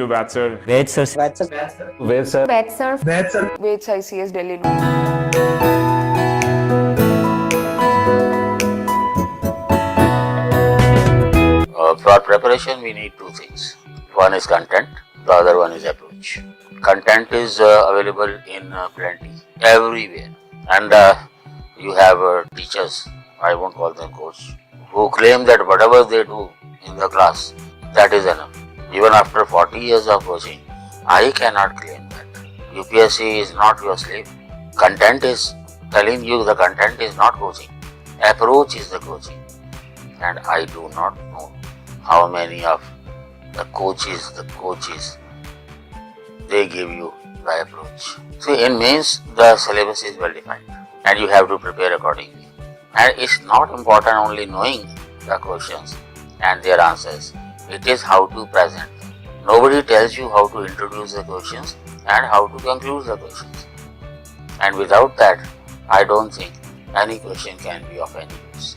Vaids sir. Vaids sir. Vaids sir. Vaids sir. Vaids sir. Vaids sir. Vaids ICS Delhi. For preparation, we need two things. One is content, the other one is approach. Content is available in plenty, everywhere. And you have teachers, I won't call them coach, who claim that whatever they do in the class, that is enough. Even after 40 years of coaching, I cannot claim that. UPSC is not your slave. Content is telling you the content is not coaching. Approach is the coaching. And I do not know how many of the coaches, they give you the approach. See, in mains, the syllabus is well defined and you have to prepare accordingly. And it's not important only knowing the questions and their answers. It is how to present them. Nobody tells you how to introduce the questions and how to conclude the questions. And without that, I don't think any question can be of any use.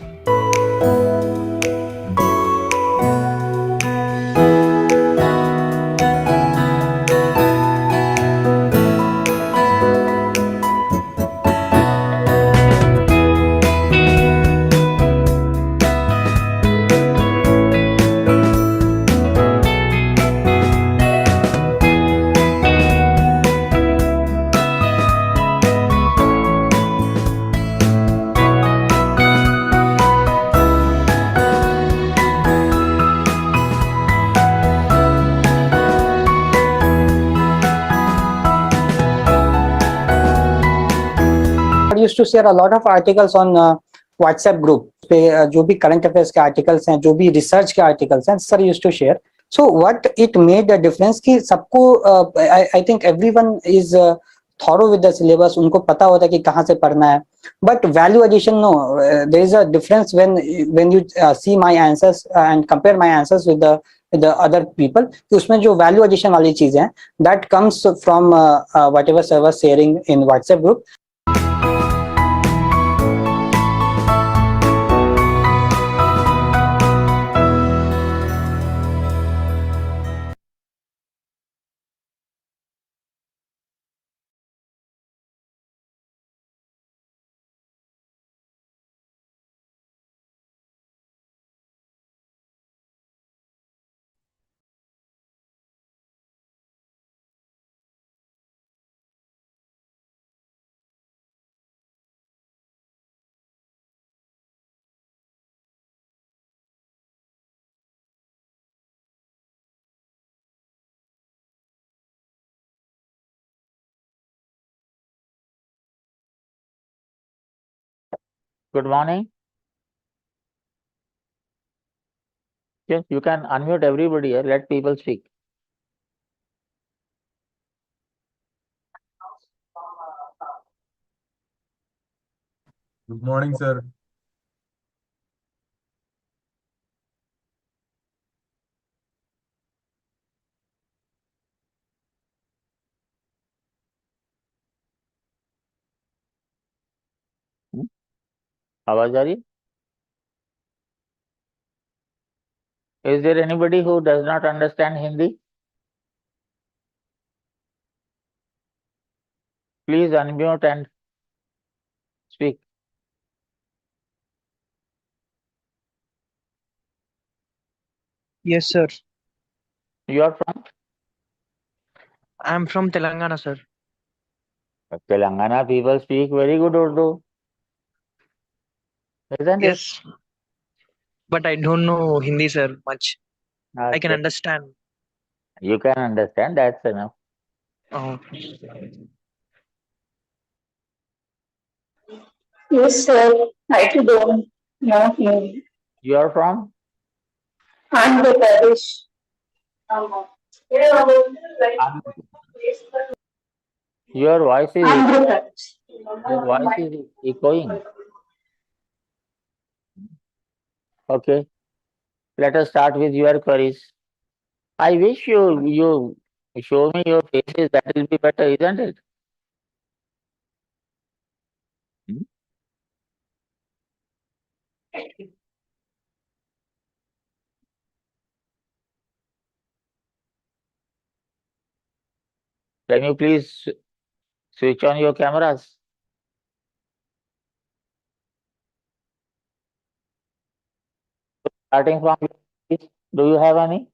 used to share a lot of articles on WhatsApp group पे जो भी current affairs के articles हैं, जो भी research के articles हैं, sir used to share. So what it made a difference कि सबको I think everyone is thorough with the syllabus, उनको पता होता है कि कहाँ से पढ़ना है. But value addition, no, there is a difference when you see my answers and compare my answers with the other people. कि उसमें जो value addition वाली चीजें हैं, that comes from whatever sir was sharing in WhatsApp group. Good morning. Yes, you can unmute everybody here. Let people speak. Good morning, sir. आवाज आ रही है? Is there anybody who does not understand Hindi? Please unmute and speak. Yes, sir. You are from? I am from Telangana, sir. Telangana people speak very good Urdu. Isn't it? Yes. But I don't know Hindi, sir, much. I can Okay. understand. You can understand, that's enough. Oh. Yes, sir. I too don't know him. You are from? Andhra Pradesh. Your voice is Andhra Pradesh. your voice is echoing. Okay. Let us start with your queries. I wish you show me your faces. That will be better, isn't it? Hmm? Can you please switch on your cameras? Starting from, do you have any?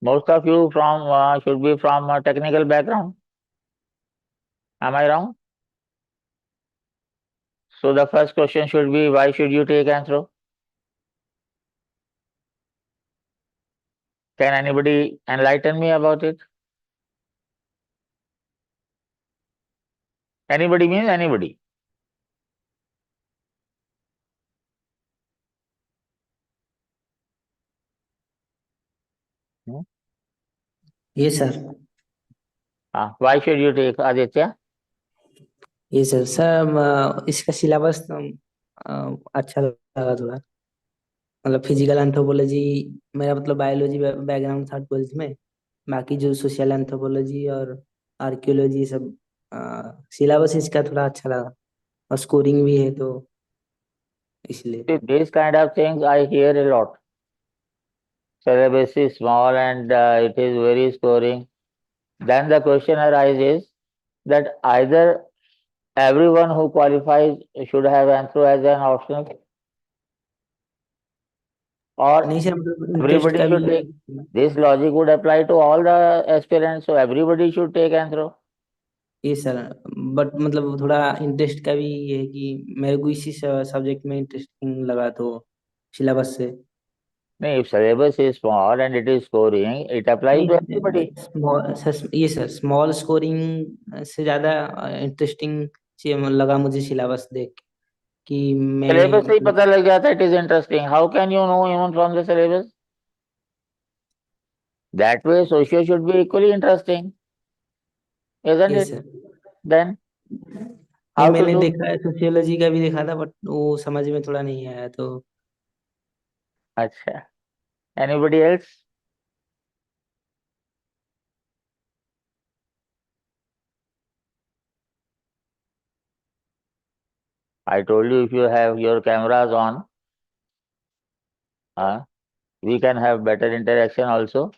Most of you from should be from a technical background. Am I wrong? So the first question should be, why should you take Anthro? Can anybody enlighten me about it? Anybody means anybody. Yes, sir. Why should you take Aditya? Yes, sir. Sir इसका syllabus अच्छा लगा थोड़ा, मतलब physical anthropology, मेरा मतलब biology background था 12th में। बाकी जो सोशल एंथ्रोपोलॉजी और आर्कियोलॉजी सब सिलेबस इसका थोड़ा अच्छा लगा, और स्कोरिंग भी है तो इसलिए। These kind of things I hear a lot. Syllabus is small and it is very scoring. Then the question arises that either everyone who qualifies should have Anthro as an optional, or नहीं sir, मतलब interest everybody का should भी। take. This logic would apply to all the aspirants, so everybody should take Anthro. ये sir, but मतलब थोड़ा interest का भी ये है कि मेरे को इसी सब्जेक्ट में इंटरेस्टिंग लगा तो सिलेबस से। No, if syllabus is small and it is scoring, it applies to everybody. ये सर स्मॉल स्कोरिंग से ज्यादा इंटरेस्टिंग लगा मुझे सिलेबस देख के, कि मैं Syllabus से ही पता लग जाता है it is interesting. How can you know even from the syllabus? That way, socio should be equally interesting, isn't ये it? सर। Then नहीं, how to मैंने do? देखा है, सोशियोलॉजी का भी देखा था, बट वो समझ में थोड़ा नहीं आया तो। अच्छा. Anybody else? I told you if you have your cameras on, we can have better interaction also,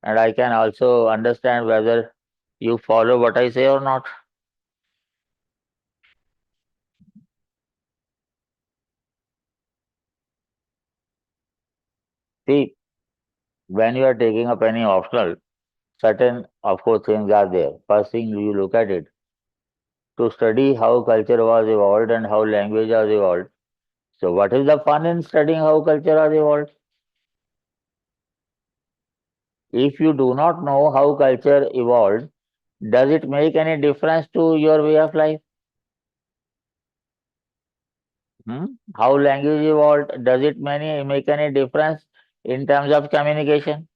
and I can also understand whether you follow what I say or not. See, when you are taking up any optional, certain, of course, things are there. First thing, you look at it to study how culture was evolved and how language was evolved. So, what is the fun in studying how culture was evolved? If you do not know how culture evolved, does it make any difference to your way of life? How language evolved, does it make any difference in terms of communication?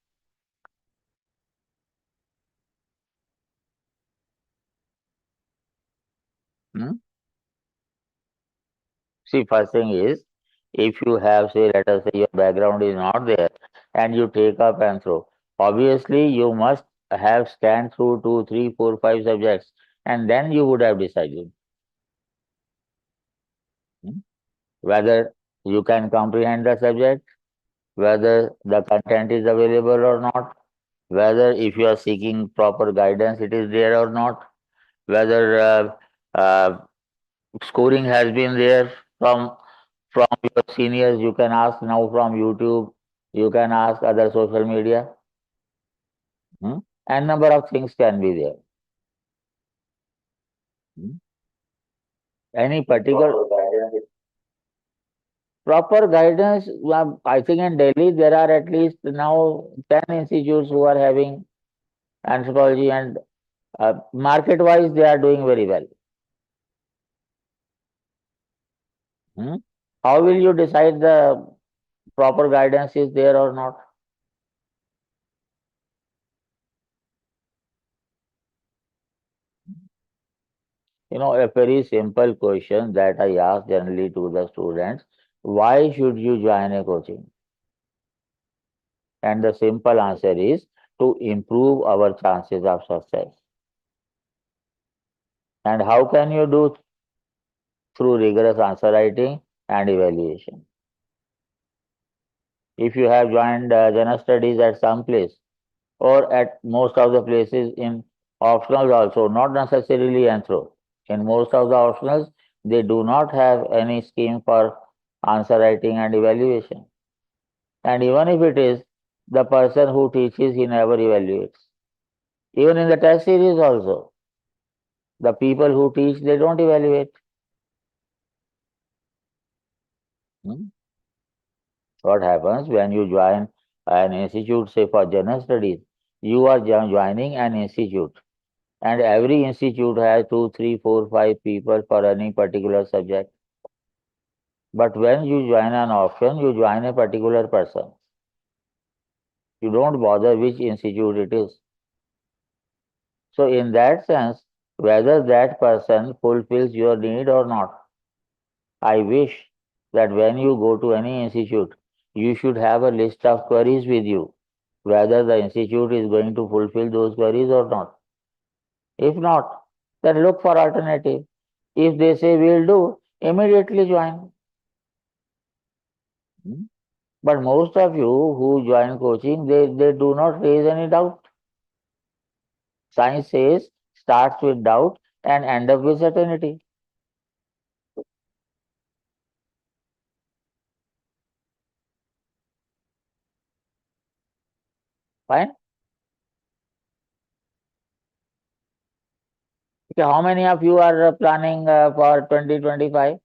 See, first thing is, if you have, say, let us say your background is not there and you take up Anthro, obviously you must have scanned through 2, 3, 4, 5 subjects, and then you would have decided whether you can comprehend the subject, whether the content is available or not, whether if you are seeking proper guidance, it is there or not, whether scoring has been there from your seniors. You can ask now from YouTube, you can ask other social media, and number of things can be there. Any particular proper guidance, I think in Delhi there are at least now 10 institutes who are having anthropology, and market wise they are doing very well. How will you decide the proper guidance is there or not? A very simple question that I ask generally to the students: why should you join a coaching? And the simple answer is to improve our chances of success. And how can you do? Through rigorous answer writing and evaluation. if you have joined general studies at some place or at most of the places in optionals also, not necessarily anthro. In most of the optionals, they do not have any scheme for answer writing and evaluation. And even if it is, the person who teaches, he never evaluates. Even in the test series also, the people who teach, they don't evaluate. What happens when you join an institute, say for general studies, you are joining an institute, and every institute has 2, 3, 4, 5 people for any particular subject. But when you join an option, you join a particular person. You don't bother which institute it is. So in that sense, whether that person fulfills your need or not, I wish that when you go to any institute, you should have a list of queries with you, whether the institute is going to fulfill those queries or not. If not, then look for alternative. If they say we'll do, immediately join. But most of you who join coaching, they do not raise any doubt. Science says starts with doubt and end up with certainty. Fine? Okay, how many of you are planning for 2025?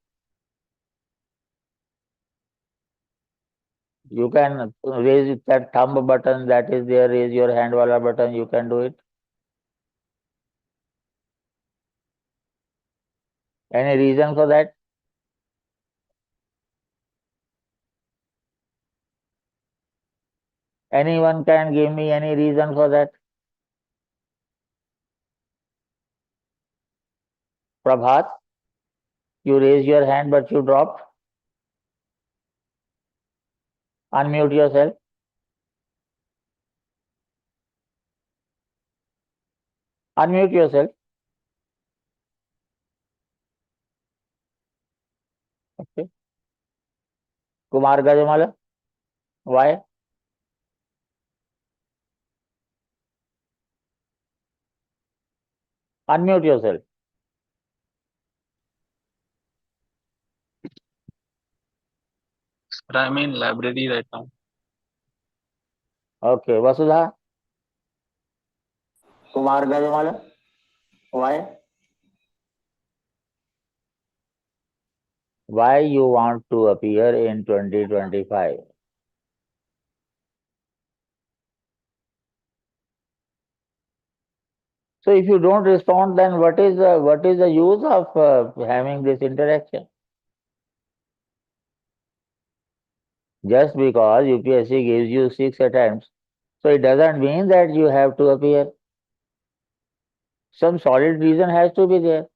You can raise that thumb button that is there, raise your hand wala button, you can do it. Any reason for that? Anyone can give me any reason for that? Prabhat, you raise your hand but you dropped. Unmute yourself. Unmute yourself. Okay. Kumar Gajamala, why? Unmute yourself. But I'm in library right now. Okay, Vasudha. Kumar Gajamala, why? Why you want to appear in 2025? So if you don't respond, then what is the use of having this interaction? Just because UPSC gives you 6 attempts, so it doesn't mean that you have to appear. Some solid reason has to be there.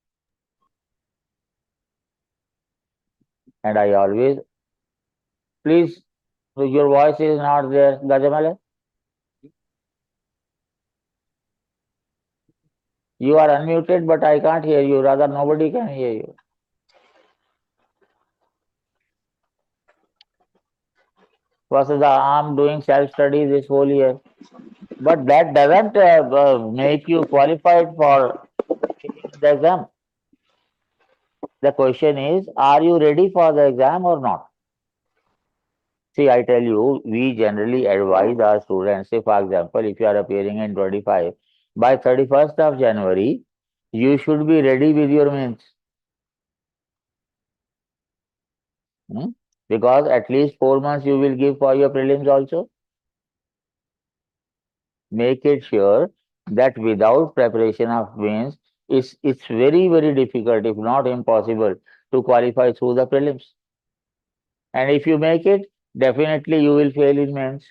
And I always, please, your voice is not there, Gajamala. You are unmuted, but I can't hear you. Rather, nobody can hear you. Vasudha, I'm doing self-study this whole year. But that doesn't make you qualified for the exam. The question is, are you ready for the exam or not? See, I tell you, we generally advise our students, say for example, if you are appearing in 25, by 31st of January, you should be ready with your mains. Because at least 4 months you will give for your prelims also. Make it sure that without preparation of mains, it's very, very difficult, if not impossible, to qualify through the prelims. And if you make it, definitely you will fail in mains.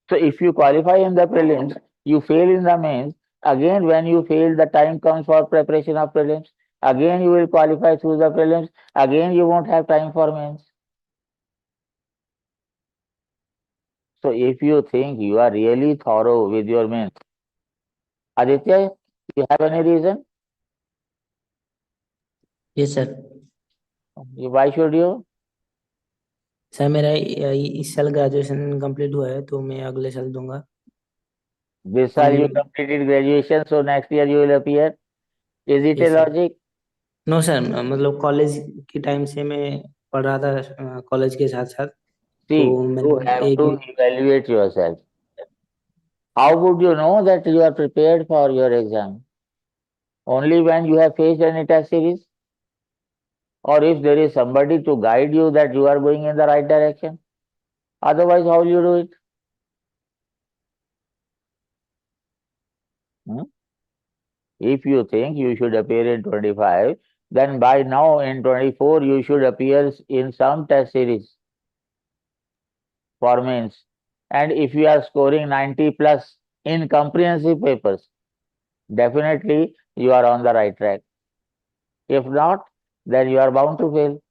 So if you qualify in the prelims, you fail in the mains, again when you fail, the time comes for preparation of prelims, again you will qualify through the prelims, again you won't have time for mains. So if you think you are really thorough with your mains, Aditya, you have any reason? Yes, sir. Why should you? Sir मेरा इस साल graduation complete हुआ है, तो मैं अगले साल दूंगा। This year you completed graduation, so next year you will appear. Is it a Yes, sir. logic? No sir, मतलब कॉलेज के टाइम से मैं पढ़ रहा था कॉलेज के साथ साथ, तो See, you मैंने have एक to evaluate yourself. How would you know that you are prepared for your exam? Only when you have faced any test series, or if there is somebody to guide you that you are going in the right direction. Otherwise, how will you do it? Hmm? If you think you should appear in 25, then by now in 24 you should appear in some test series for mains. And if you are scoring 90 plus in comprehensive papers, definitely you are on the right track. If not, then you are bound to fail.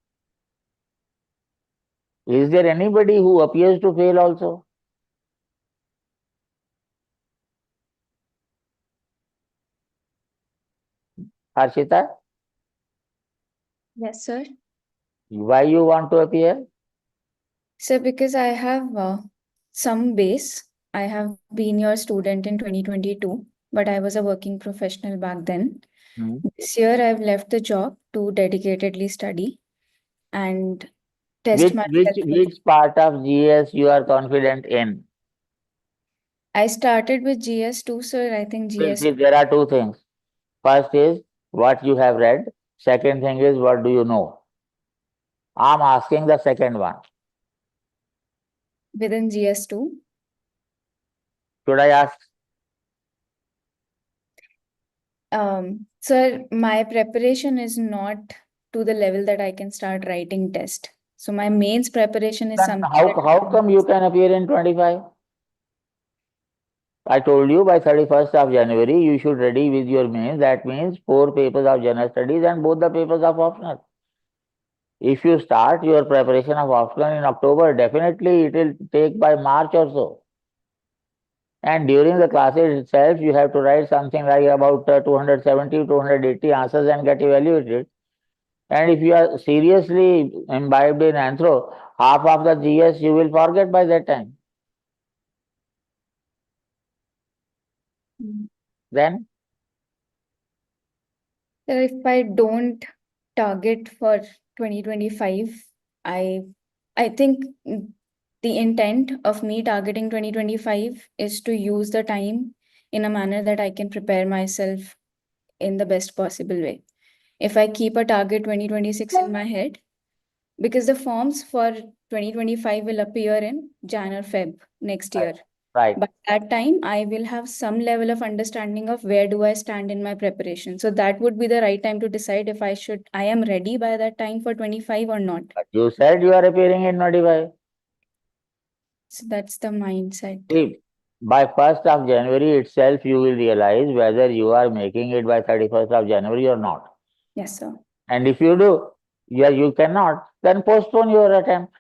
Is there anybody who appears to fail also? Harshita, Yes, sir. why you want to appear? Sir, because I have some base. I have been your student in 2022, but I was a working professional back then. Hmm. This year, I've left the job to dedicatedly study and test myself. Which part of GS you are confident in? I started with GS2, sir. I think GS. See, there are two things. First is what you have read. Second thing is what do you know. I'm asking the second one. Within GS2. Should I ask? Sir, my preparation is not to the level that I can start writing test. So my mains preparation is Then something how come you can appear in 25? I told you by 31st of January you should ready with your mains. That means 4 papers of general studies and both the papers of optional. If you start your preparation of optional in October, definitely it will take by March or so. And during the classes itself, you have to write something like about 270, 280 answers and get evaluated. And if you are seriously imbibed in Anthro, half of the GS you will forget by that time. Then? Sir, if I don't target for 2025, I think the intent of me targeting 2025 is to use the time in a manner that I can prepare myself in the best possible way. If I keep a target 2026 in my head, because the forms for 2025 will appear in Jan or Feb next year. Right. By that time, I will have some level of understanding of where do I stand in my preparation. So that would be the right time to decide if I am ready by that time for 25 or not. But you said you are appearing in 25. So that's the mindset. See, by 1st of January itself, you will realize whether you are making it by 31st of January or not. Yes, sir. And if you do, you cannot, then postpone your attempt.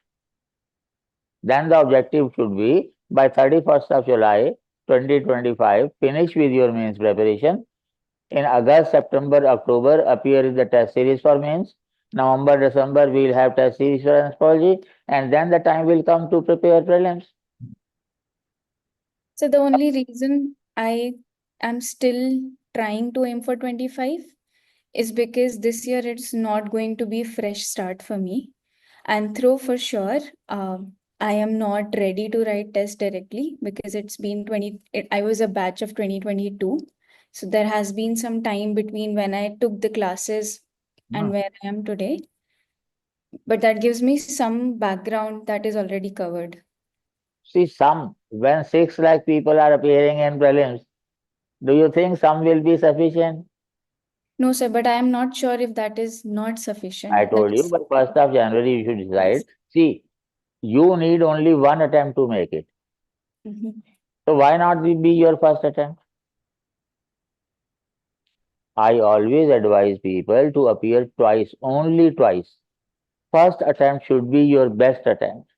Then the objective should be by 31st of July 2025, finish with your mains preparation. In August, September, October, appear in the test series for mains. November, December, we will have test series for anthropology, and then the time will come to prepare prelims. So the only reason I am still trying to aim for 25 is because this year it's not going to be a fresh start for me. Anthro for sure. I am not ready to write test directly because it's been I was a batch of 2022. So there has been some time between when I took the classes and where I am today. But that gives me some background that is already covered. See, when 6 lakh people are appearing in prelims, do you think some will be sufficient? No, sir, but I am not sure if that is not sufficient. I told you, by 1st of January you should decide. See, you need only one attempt to make it. So why not be your first attempt? I always advise people to appear twice, only twice. First attempt should be your best attempt.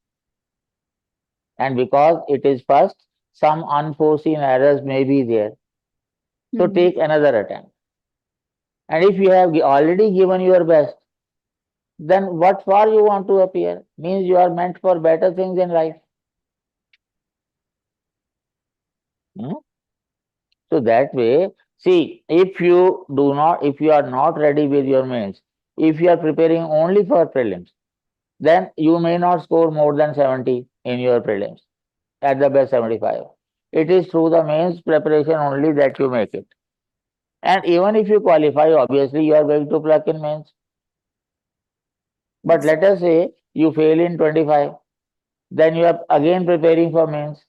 And because it is first, some unforeseen errors may be there. So take another attempt. And if you have already given your best, then what for you want to appear? Means you are meant for better things in life. So that way, see, if you are not ready with your mains, if you are preparing only for prelims, then you may not score more than 70 in your prelims, at the best 75. It is through the mains preparation only that you make it. And even if you qualify, obviously you are going to pluck in mains. But let us say you fail in 25, then you are again preparing for mains.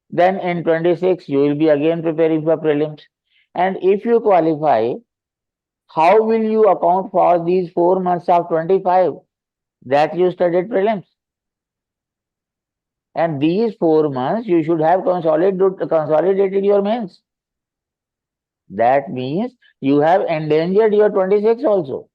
Then in 26, you will be again preparing for prelims. And if you qualify, how will you account for these 4 months of 25 that you studied prelims? And these 4 months you should have consolidated your mains. That means you have endangered your 26 also.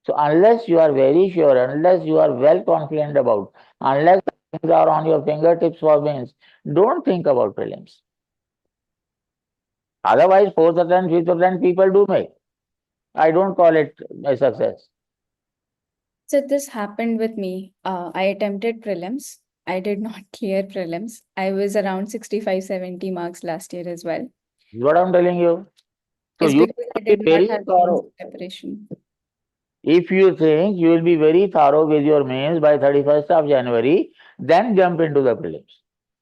So unless you are very sure, unless you are well confident about, unless things are on your fingertips for mains, don't think about prelims. Otherwise, 4th attempt, 5th attempt people do make. I don't call it a success. So this happened with me. I attempted prelims. I did not clear prelims. I was around 65, 70 marks last year as well. What I'm telling you. So It's you because I have to did be not very have thorough. means preparation. If you think you will be very thorough with your mains by 31st of January, then jump into the prelims.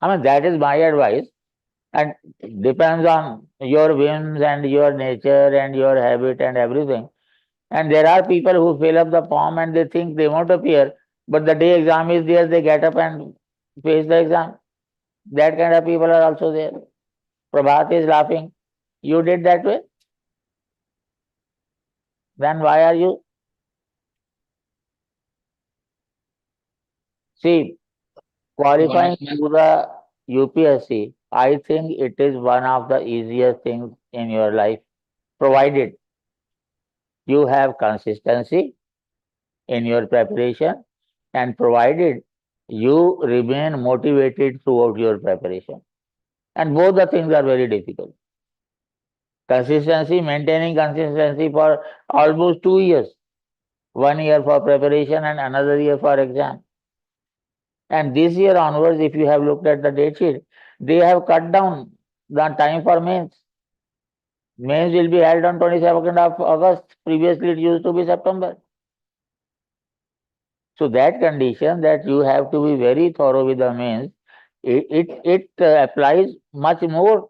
I mean, that is my advice. And depends on your whims and your nature and your habit and everything. And there are people who fill up the form and they think they won't appear, but the day exam is there, they get up and face the exam. That kind of people are also there. Prabhat is laughing. You did that way? Then why are you? See, qualifying to the UPSC, I think it is one of the easiest things in your life, provided you have consistency in your preparation and provided you remain motivated throughout your preparation. And both the things are very difficult. Consistency, maintaining consistency for almost 2 years, 1 year for preparation and another year for exam. And this year onwards, if you have looked at the date sheet, they have cut down the time for mains. Mains will be held on 22nd of August. Previously, it used to be September. So that condition that you have to be very thorough with the mains, it applies much more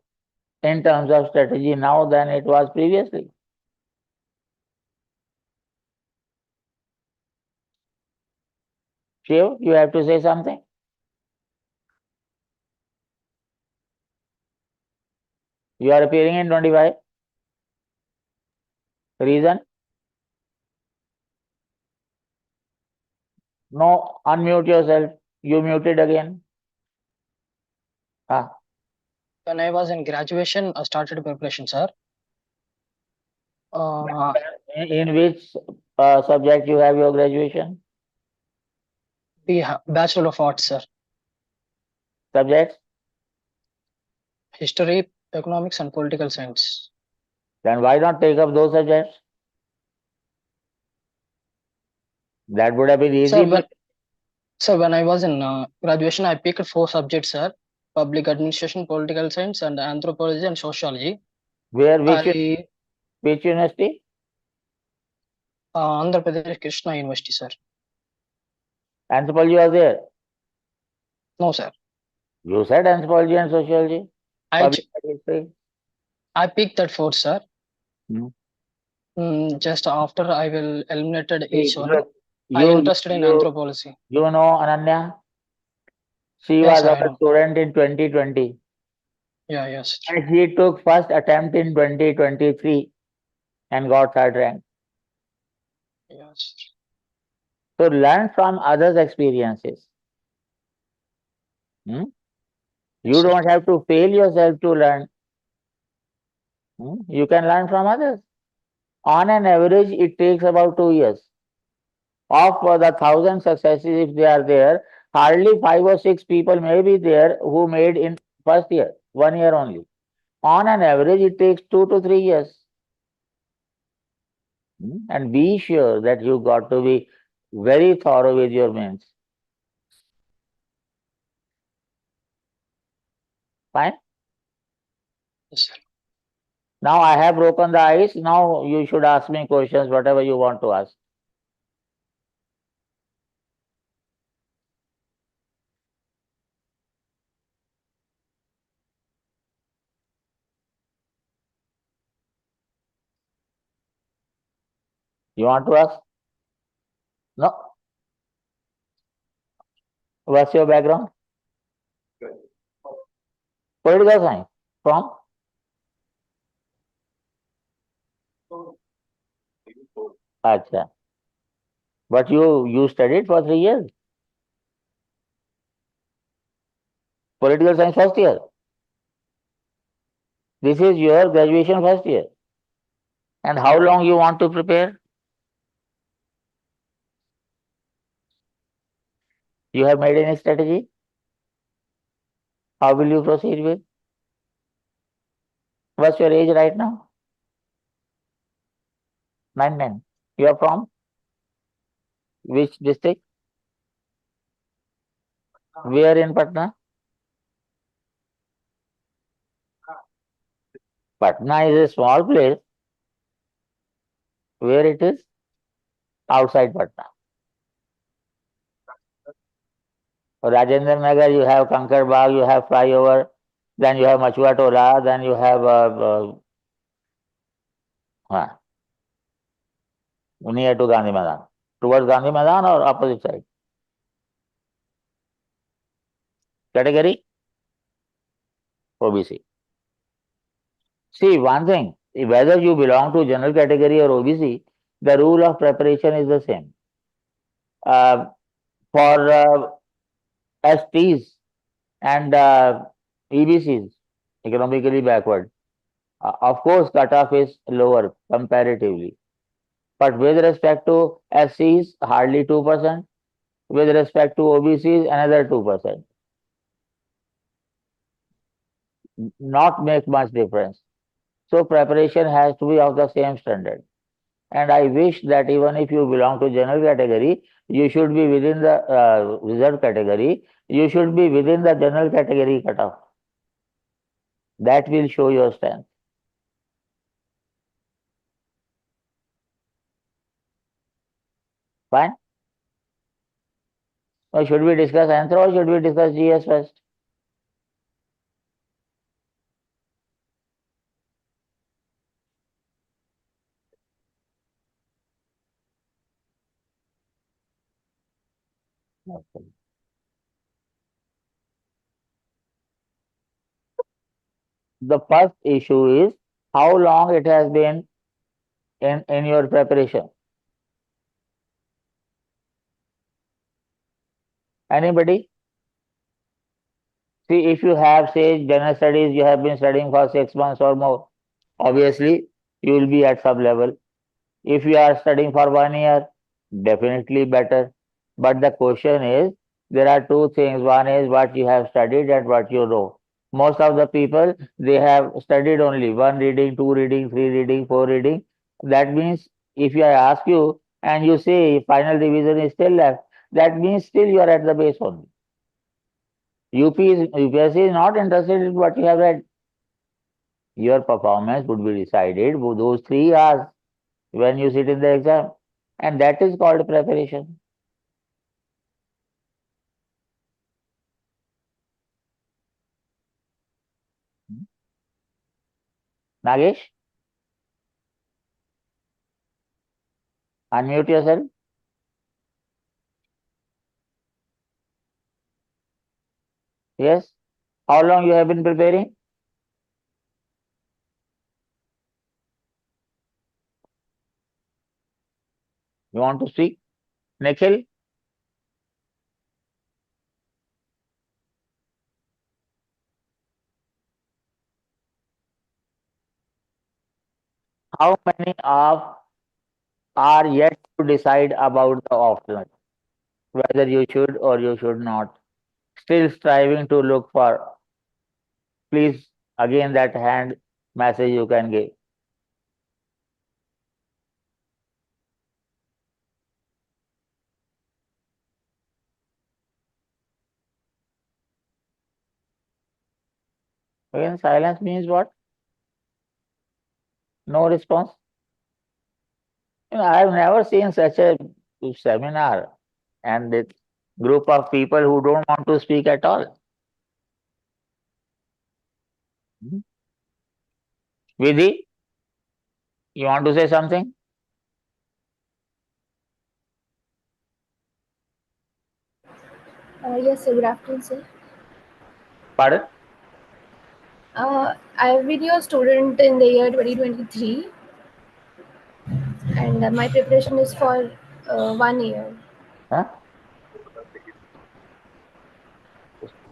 in terms of strategy now than it was previously. Shiv, you have to say something? You are appearing in 25. Reason? No, unmute yourself. You muted again. When I was in graduation, I started preparation, sir. In which subject you have your graduation? Bachelor of Arts, sir. Subjects? History, economics, and political science. Then why not take up those subjects? That would have been easy. Sir, when I was in graduation, I picked 4 subjects, sir. Public administration, political science, and anthropology and sociology. Where? Which university? Andhra Pradesh Krishna University, sir. Anthropology was there? No, sir. You said anthropology and sociology. I picked that 4, sir. Just after I will eliminated each one. I interested in anthropology. You know Ananya? She was our student in 2020. Yeah, yes. And she took first attempt in 2023 and got 3rd rank. Yes. So learn from others' experiences. You don't have to fail yourself to learn. You can learn from others. On an average, it takes about 2 years. Of the 1,000 successes, if they are there, hardly 5 or 6 people may be there who made in first year, 1 year only. On an average, it takes 2 to 3 years. And be sure that you got to be very thorough with your mains. Fine? Yes, sir. Now I have broken the ice. Now you should ask me questions, whatever you want to ask. You want to ask? No? What's your background? Political science. From? Acha. But you studied for 3 years. Political science first year. This is your graduation first year. And how long you want to prepare? You have made any strategy? How will you proceed with? What's your age right now? 9. You are from? Which district? Where in Patna? Patna is a small place. Where it is? Outside Patna. Rajendra Nagar, you have Kankar Bagh, you have flyover, then you have Machua Tola, then you have near to Gandhi Maidan. Towards Gandhi Maidan or opposite side? Category? OBC. See, one thing, whether you belong to general category or OBC, the rule of preparation is the same. For STs and EBCs, economically backward, of course, cutoff is lower comparatively. But with respect to SCs, hardly 2%. With respect to OBCs, another 2%. Not make much difference. So preparation has to be of the same standard. And I wish that even if you belong to general category, you should be within the reserve category. You should be within the general category cutoff. That will show your strength. Fine? Or should we discuss Anthro or should we discuss GS first? Okay. The first issue is how long it has been in your preparation. Anybody? See, if you have, say, general studies, you have been studying for 6 months or more, obviously, you will be at some level. If you are studying for 1 year, definitely better. But the question is, there are two things. One is what you have studied and what you know. Most of the people, they have studied only 1 reading, 2 reading, 3 reading, 4 reading. That means if I ask you and you say final revision is still left, that means still you are at the base only. UPSC is not interested in what you have read. Your performance would be decided with those 3 hours when you sit in the exam. And that is called preparation. Nagesh? Unmute yourself. Yes? How long you have been preparing? You want to speak? Nikhil? How many of are yet to decide about the option, whether you should or you should not? Still striving to look for, please, again, that hand message you can give. Again, silence means what? No response. I have never seen such a seminar and a group of people who don't want to speak at all. Vidhi, you want to say something? Yes, sir. Good afternoon, sir. Pardon? I've been your student in the year 2023, and my preparation is for 1 year. Huh?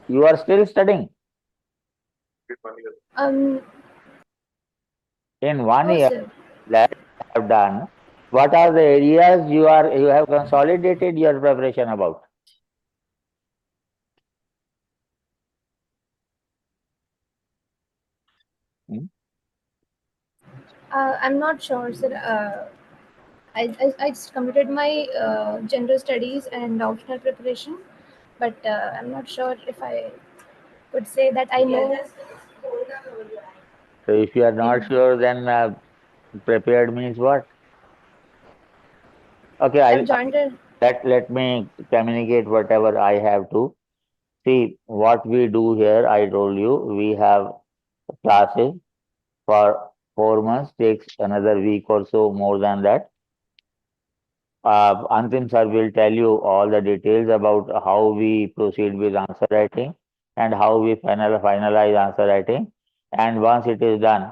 You are still studying? Um, In 1 no, year sir. that you have done, what are the areas you have consolidated your preparation about? Hmm? I'm not sure, sir. I just completed my general studies and optional preparation, but I'm not sure if I could say that I know. So if you are not sure, then prepared means what? Okay, I've joined a let me communicate whatever I have to. See, what we do here, I told you, we have classes for 4 months, takes another week or so more than that. Antim sir will tell you all the details about how we proceed with answer writing and how we finalize answer writing. And once it is done,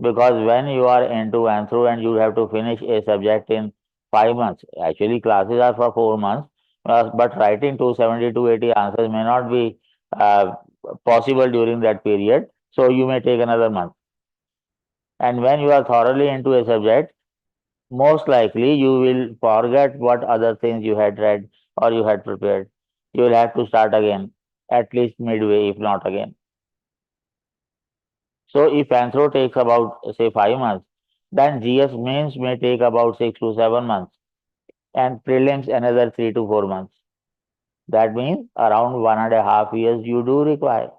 because when you are into Anthro and you have to finish a subject in 5 months, actually classes are for 4 months, but writing 270 to 80 answers may not be possible during that period. So you may take another month. And when you are thoroughly into a subject, most likely you will forget what other things you had read or you had prepared. You will have to start again, at least midway, if not again. So if Anthro takes about say 5 months, then GS mains may take about 6 to 7 months and prelims another 3 to 4 months. That means around 1.5 years you do require.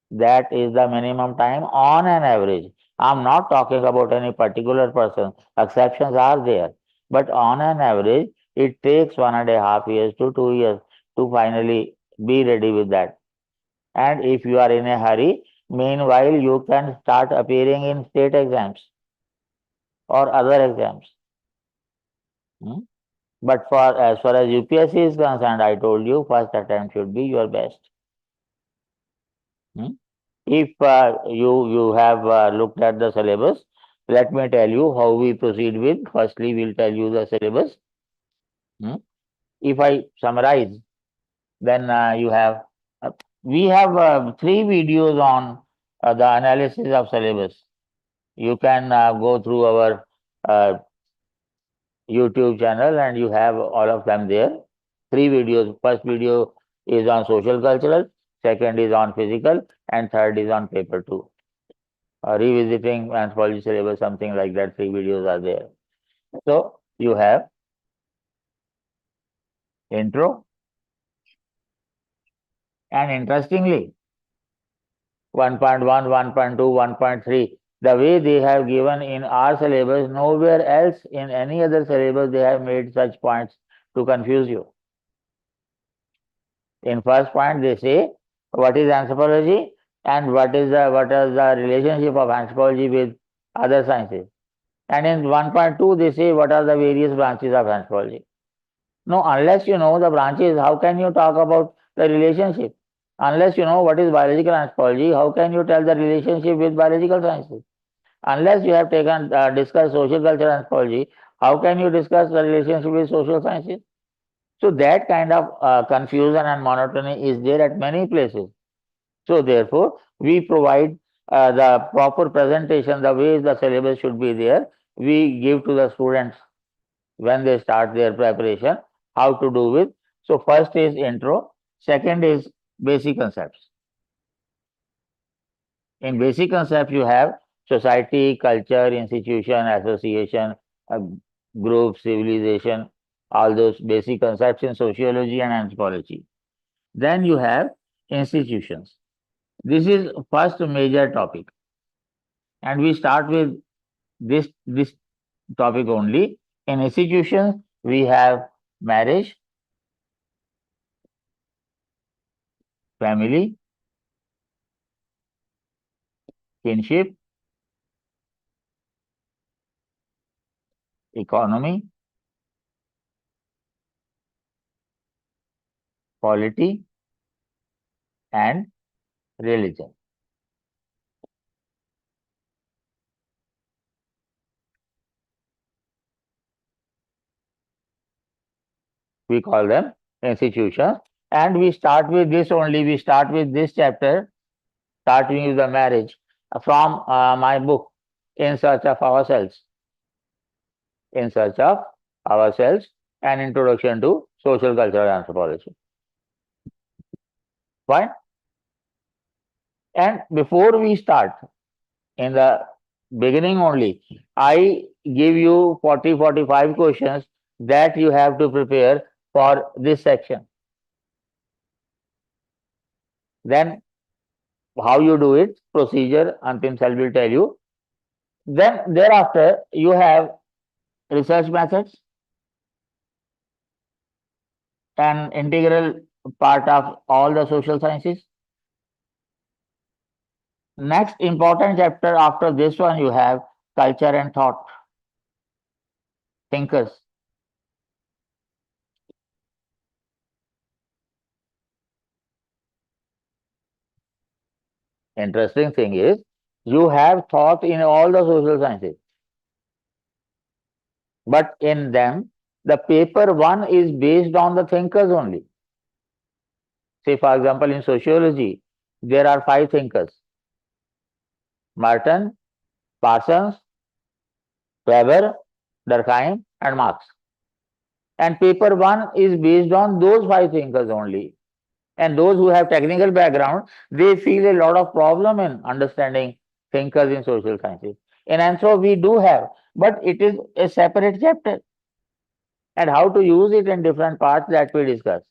That is the minimum time on an average. I'm not talking about any particular person. Exceptions are there. But on an average, it takes 1.5 years to 2 years to finally be ready with that. And if you are in a hurry, meanwhile, you can start appearing in state exams or other exams. But for as far as UPSC is concerned, I told you first attempt should be your best. If you have looked at the syllabus, let me tell you how we proceed with. Firstly, we'll tell you the syllabus. If I summarize, then you have we have 3 videos on the analysis of syllabus. You can go through our YouTube channel and you have all of them there. 3 videos. First video is on social cultural, second is on physical, and third is on paper 2. Revisiting anthropology syllabus, something like that. 3 videos are there. So you have intro, and interestingly, 1.1, 1.2, 1.3, the way they have given in our syllabus, nowhere else in any other syllabus they have made such points to confuse you. In first point, they say what is anthropology and what is the relationship of anthropology with other sciences. And in 1.2, they say what are the various branches of anthropology. No, unless you know the branches, how can you talk about the relationship? Unless you know what is biological anthropology, how can you tell the relationship with biological sciences? Unless you have taken discussed social cultural anthropology, how can you discuss the relationship with social sciences? So that kind of confusion and monotony is there at many places. So therefore, we provide the proper presentation, the way the syllabus should be there. We give to the students when they start their preparation, how to do with. So first is intro, second is basic concepts. In basic concepts, you have society, culture, institution, association, group, civilization, all those basic concepts in sociology and anthropology. Then you have institutions. This is first major topic, and we start with this topic only. In institutions, we have marriage, family, kinship, economy, polity, and religion. We call them institutions, and we start with this only. We start with this chapter, starting with the marriage, from my book, In Search of Ourselves. In Search of Ourselves, an introduction to social cultural anthropology. Fine. And before we start, in the beginning only, I give you 40-45 questions that you have to prepare for this section. Then how you do it, procedure, Antim Sal will tell you. Then thereafter, you have research methods, an integral part of all the social sciences. Next important chapter after this one, you have culture and thought, thinkers. Interesting thing is, you have thought in all the social sciences, but in them, the paper one is based on the thinkers only. Say, for example, in sociology, there are 5 thinkers: Merton, Parsons, Weber, Durkheim, and Marx. And paper one is based on those 5 thinkers only. And those who have technical background, they feel a lot of problem in understanding thinkers in social sciences. In Anthro, we do have, but it is a separate chapter. And how to use it in different parts, that we discuss.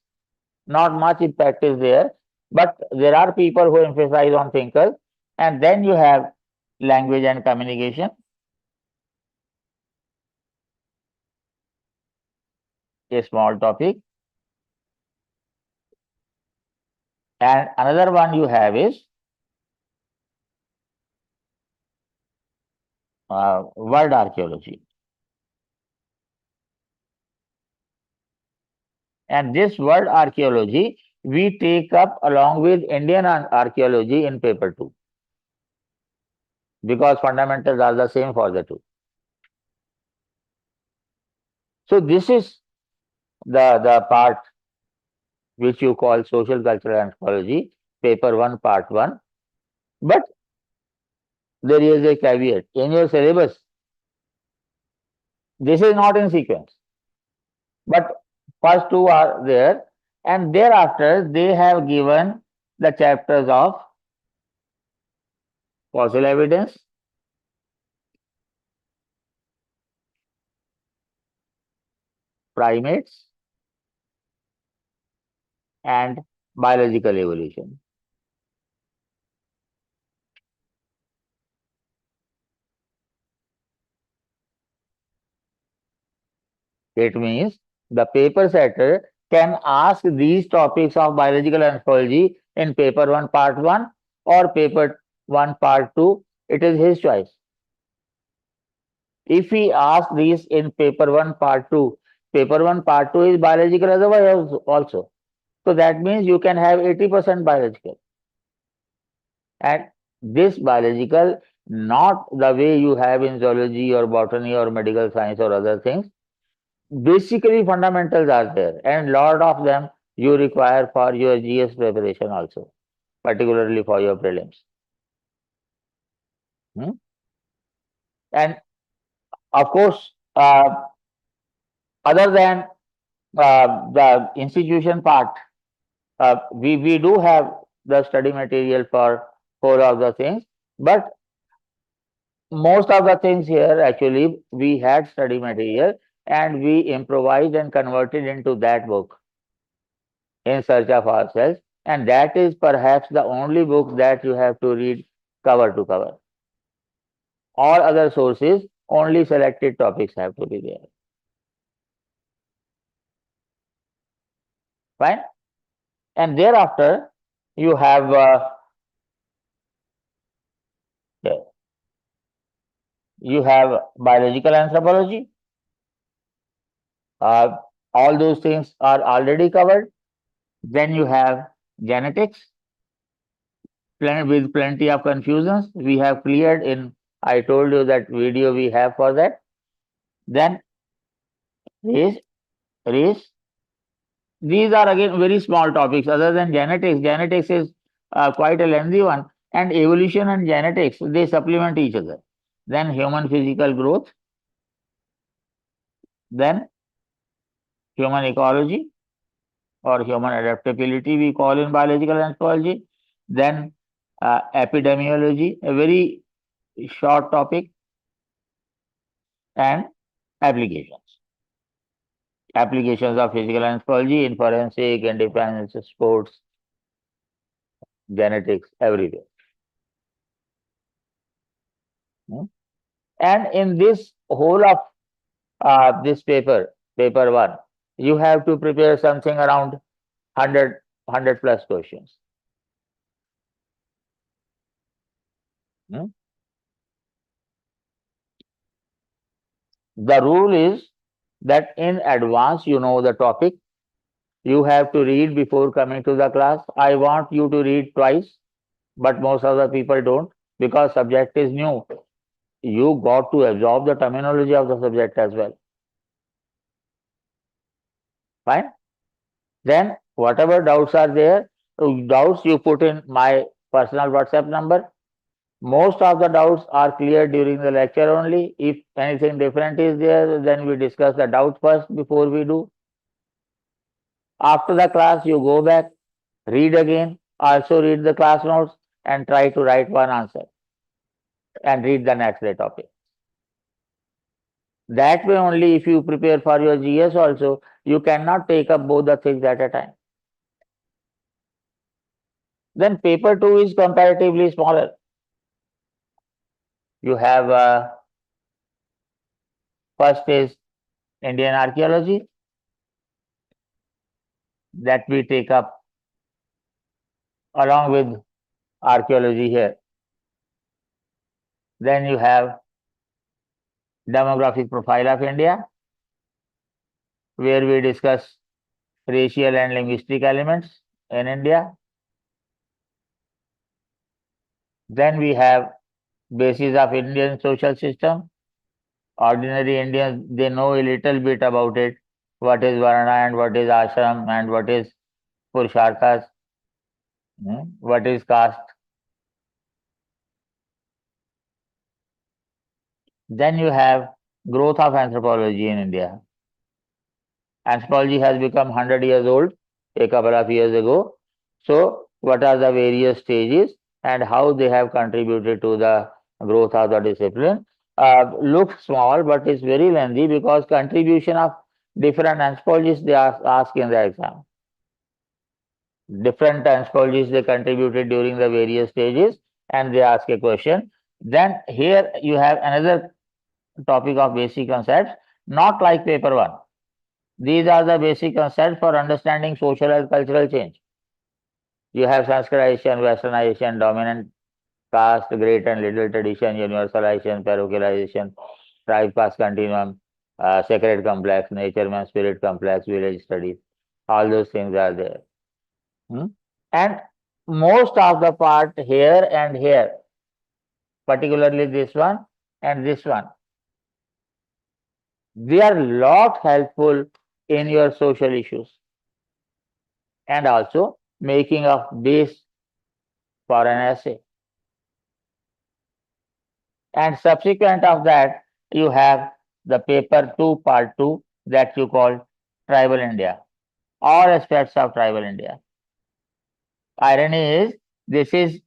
Not much impact is there, but there are people who emphasize on thinkers. And then you have language and communication, a small topic. And another one you have is word archaeology. And this word archaeology, we take up along with Indian archaeology in paper 2, because fundamentals are the same for the two. So this is the part which you call social cultural anthropology, paper 1, part 1. But there is a caveat. In your syllabus, this is not in sequence, but first 2 are there, and thereafter they have given the chapters of fossil evidence, primates, and biological evolution. It means the paper setter can ask these topics of biological anthropology in paper 1, part 1 or paper 1, part 2. It is his choice. If he asks these in paper 1, part 2, paper 1, part 2 is biological otherwise also. So that means you can have 80% biological. And this biological, not the way you have in zoology or botany or medical science or other things. Basically, fundamentals are there, and lot of them you require for your GS preparation also, particularly for your prelims. And of course, other than the institution part, we do have the study material for whole of the things, but most of the things here actually we had study material and we improvised and converted into that book, In Search of Ourselves, and that is perhaps the only book that you have to read cover to cover. All other sources, only selected topics have to be there. Fine? And thereafter, you have biological anthropology. All those things are already covered. Then you have genetics, with plenty of confusions. We have cleared in, I told you that video we have for that. Then race. These are again very small topics other than genetics. Genetics is quite a lengthy one, and evolution and genetics, they supplement each other. Then human physical growth, then human ecology or human adaptability we call in biological anthropology, then epidemiology, a very short topic, and applications. Applications of physical anthropology in forensic, independence, sports, genetics, everywhere. And in this whole of this paper 1, you have to prepare something around 100 plus questions. The rule is that in advance you know the topic. You have to read before coming to the class. I want you to read twice, but most of the people don't, because subject is new. You got to absorb the terminology of the subject as well. Fine? Then whatever doubts are there, doubts you put in my personal WhatsApp number. Most of the doubts are cleared during the lecture only. If anything different is there, then we discuss the doubt first before we do. After the class, you go back, read again, also read the class notes and try to write one answer and read the next day topic. That way only, if you prepare for your GS also, you cannot take up both the things at a time. Then paper 2 is comparatively smaller. You have first is Indian archaeology, that we take up along with archaeology here. Then you have demographic profile of India, where we discuss racial and linguistic elements in India. Then we have basis of Indian social system. Ordinary Indians, they know a little bit about it. What is Varna and what is Ashram and what is Purusharthas, what is caste. Then you have growth of anthropology in India. Anthropology has become 100 years old a couple of years ago. So what are the various stages and how they have contributed to the growth of the discipline? Looks small, but it's very lengthy, because contribution of different anthropologists they ask in the exam. Different anthropologists they contributed during the various stages and they ask a question. Then here you have another topic of basic concepts, not like paper 1. These are the basic concepts for understanding social and cultural change. You have Sanskarization, Westernization, dominant caste, great and little tradition, universalization, parochialization, tribe caste continuum, sacred complex, nature man spirit complex, village studies. All those things are there. And most of the part here and here, particularly this one and this one, they are lot helpful in your social issues and also making a base for an essay. And subsequent of that, you have the paper 2 part 2 that you call tribal India, all aspects of tribal India. Irony is, this is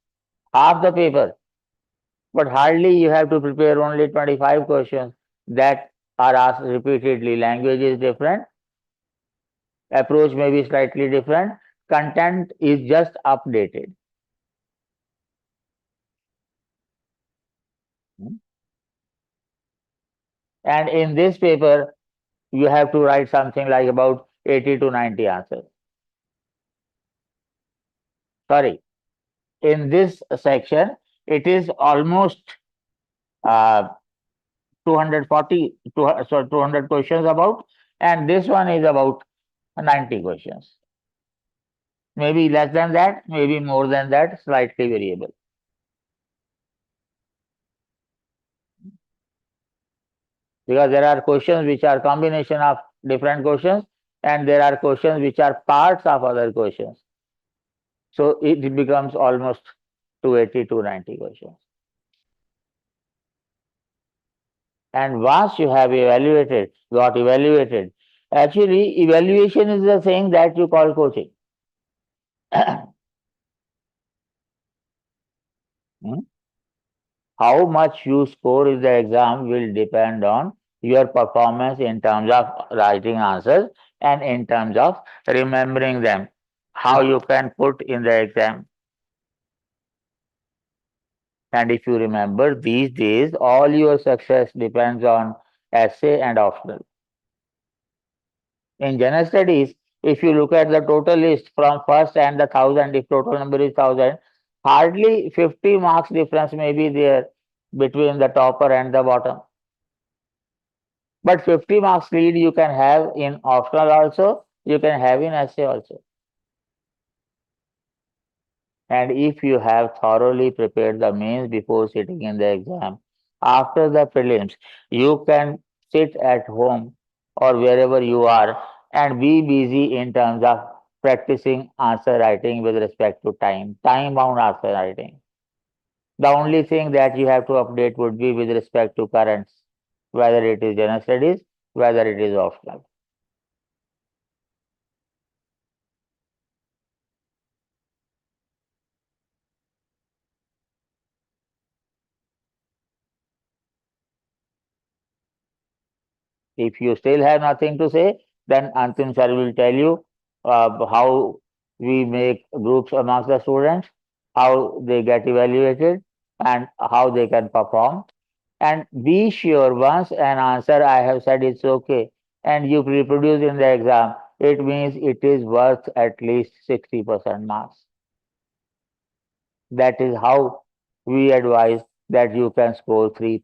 half the paper, but hardly you have to prepare only 25 questions that are asked repeatedly. Language is different, approach may be slightly different, content is just updated. And in this paper, you have to write something like about 80 to 90 answers. Sorry, in this section, it is almost 240, 200 questions about, and this one is about 90 questions. Maybe less than that, maybe more than that, slightly variable. Because there are questions which are combination of different questions, and there are questions which are parts of other questions. So it becomes almost 280 to 90 questions. And once you have got evaluated, actually evaluation is the thing that you call coaching. How much you score in the exam will depend on your performance in terms of writing answers and in terms of remembering them, how you can put in the exam. And if you remember, these days, all your success depends on essay and optional. In general studies, if you look at the total list from first and the 1000, if total number is 1000, hardly 50 marks difference may be there between the topper and the bottom. But 50 marks lead you can have in optional also, you can have in essay also. And if you have thoroughly prepared the mains before sitting in the exam, after the prelims, you can sit at home or wherever you are and be busy in terms of practicing answer writing with respect to time-bound answer writing. The only thing that you have to update would be with respect to currents, whether it is general studies, whether it is optional. If you still have nothing to say, then Antim sir will tell you how we make groups amongst the students, how they get evaluated, and how they can perform. And be sure once an answer I have said it's okay, and you reproduce in the exam, it means it is worth at least 60% marks. That is how we advise that you can score 3+.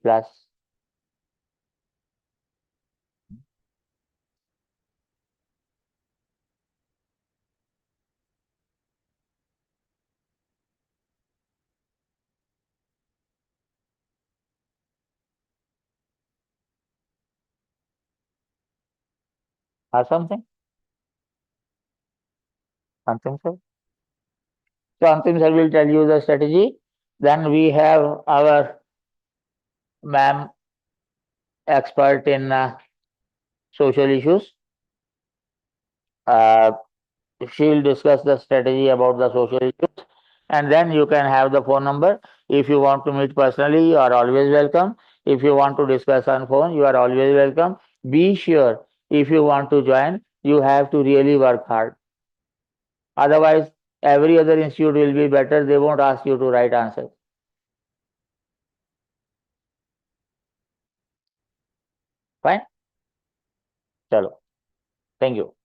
Or something? Something, sir? So Antim sir will tell you the strategy. Then we have our ma'am expert in social issues. She will discuss the strategy about the social issues, and then you can have the phone number. If you want to meet personally, you are always welcome. If you want to discuss on phone, you are always welcome. Be sure, if you want to join, you have to really work hard. Otherwise, every other institute will be better. They won't ask you to write answers. Fine? Chalo. Thank you.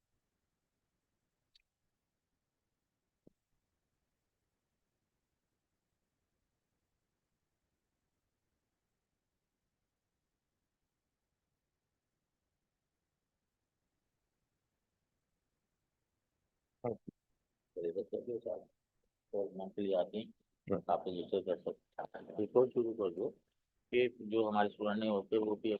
Monthly आती आप register कर सकते हैं। Report शुरू कर दो कि जो हमारे स्टूडेंट नहीं होते वो भी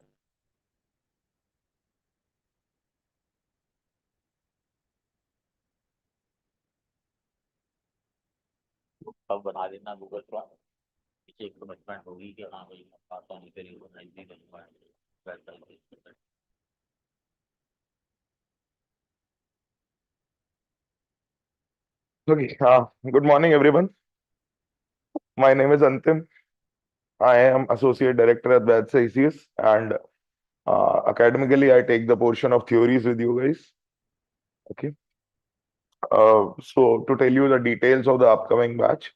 अब बना देना गूगल फॉर्म। पीछे एक कमिटमेंट होगी कि हाँ भाई पास होने के लिए बनाई दी गई। Okay, good morning, everyone. My name is Antim. I am Associate Director at Vaids ICS, and academically, I take the portion of theories with you guys. Okay. So to tell you the details of the upcoming batch,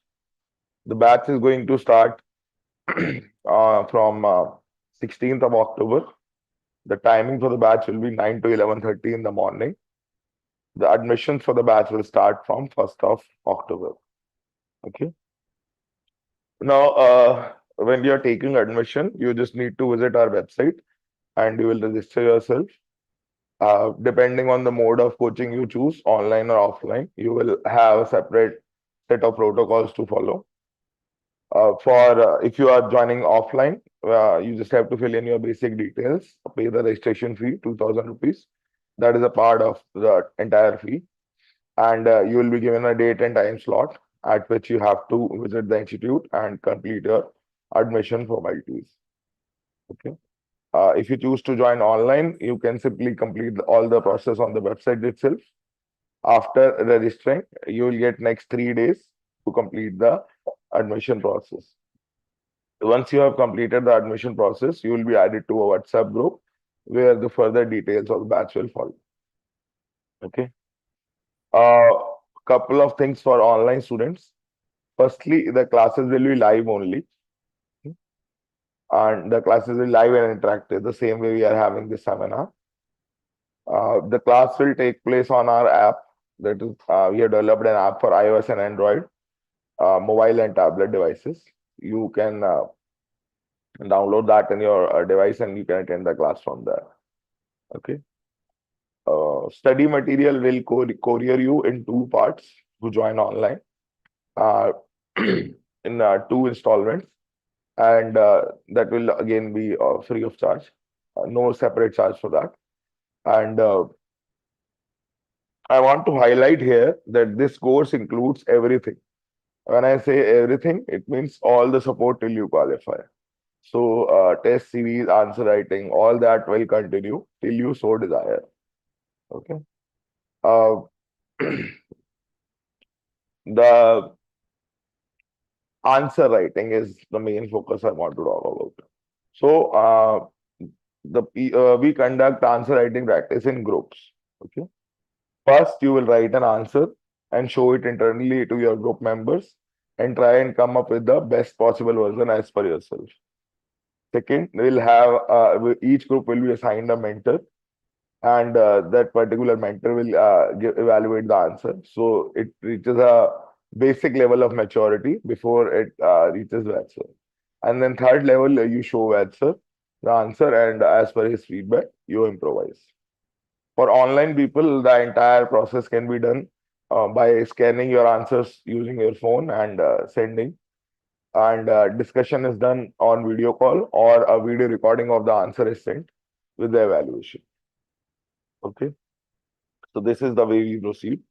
the batch is going to start from 16th of October. The timing for the batch will be 9 to 11:30 in the morning. The admissions for the batch will start from 1st of October. Okay. Now, when you're taking admission, you just need to visit our website and you will register yourself. Depending on the mode of coaching you choose, online or offline, you will have a separate set of protocols to follow. If you are joining offline, you just have to fill in your basic details, pay the registration fee, 2,000 rupees. That is a part of the entire fee. And you will be given a date and time slot at which you have to visit the institute and complete your admission formalities. Okay. If you choose to join online, you can simply complete all the process on the website itself. After registering, you will get next 3 days to complete the admission process. Once you have completed the admission process, you will be added to a WhatsApp group where the further details of the batch will follow. Okay. Couple of things for online students. Firstly, the classes will be live only. And the classes will be live and interactive, the same way we are having this seminar. The class will take place on our app. That is, we have developed an app for iOS and Android, mobile and tablet devices. You can download that in your device and you can attend the class from there. Okay. Study material will courier you in 2 parts to join online, in 2 installments, and that will again be free of charge, no separate charge for that. And I want to highlight here that this course includes everything. When I say everything, it means all the support till you qualify. So test series, answer writing, all that will continue till you so desire. Okay. The answer writing is the main focus I want to talk about. So we conduct answer writing practice in groups. Okay. First, you will write an answer and show it internally to your group members and try and come up with the best possible version as per yourself. Second, we'll have each group will be assigned a mentor, and that particular mentor will evaluate the answer. So it reaches a basic level of maturity before it reaches the answer. And then third level, you show the answer, and as per his feedback, you improvise. For online people, the entire process can be done by scanning your answers using your phone and sending. And discussion is done on video call, or a video recording of the answer is sent with the evaluation. Okay. So this is the way we proceed.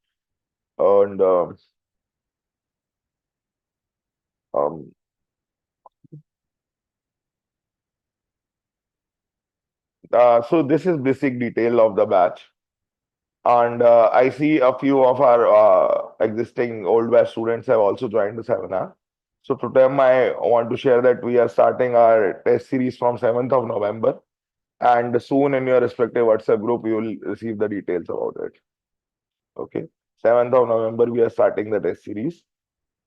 And so this is basic detail of the batch. And I see a few of our existing old batch students have also joined the seminar. So to them, I want to share that we are starting our test series from 7th of November. And soon in your respective WhatsApp group, you will receive the details about it. Okay. 7th of November, we are starting the test series.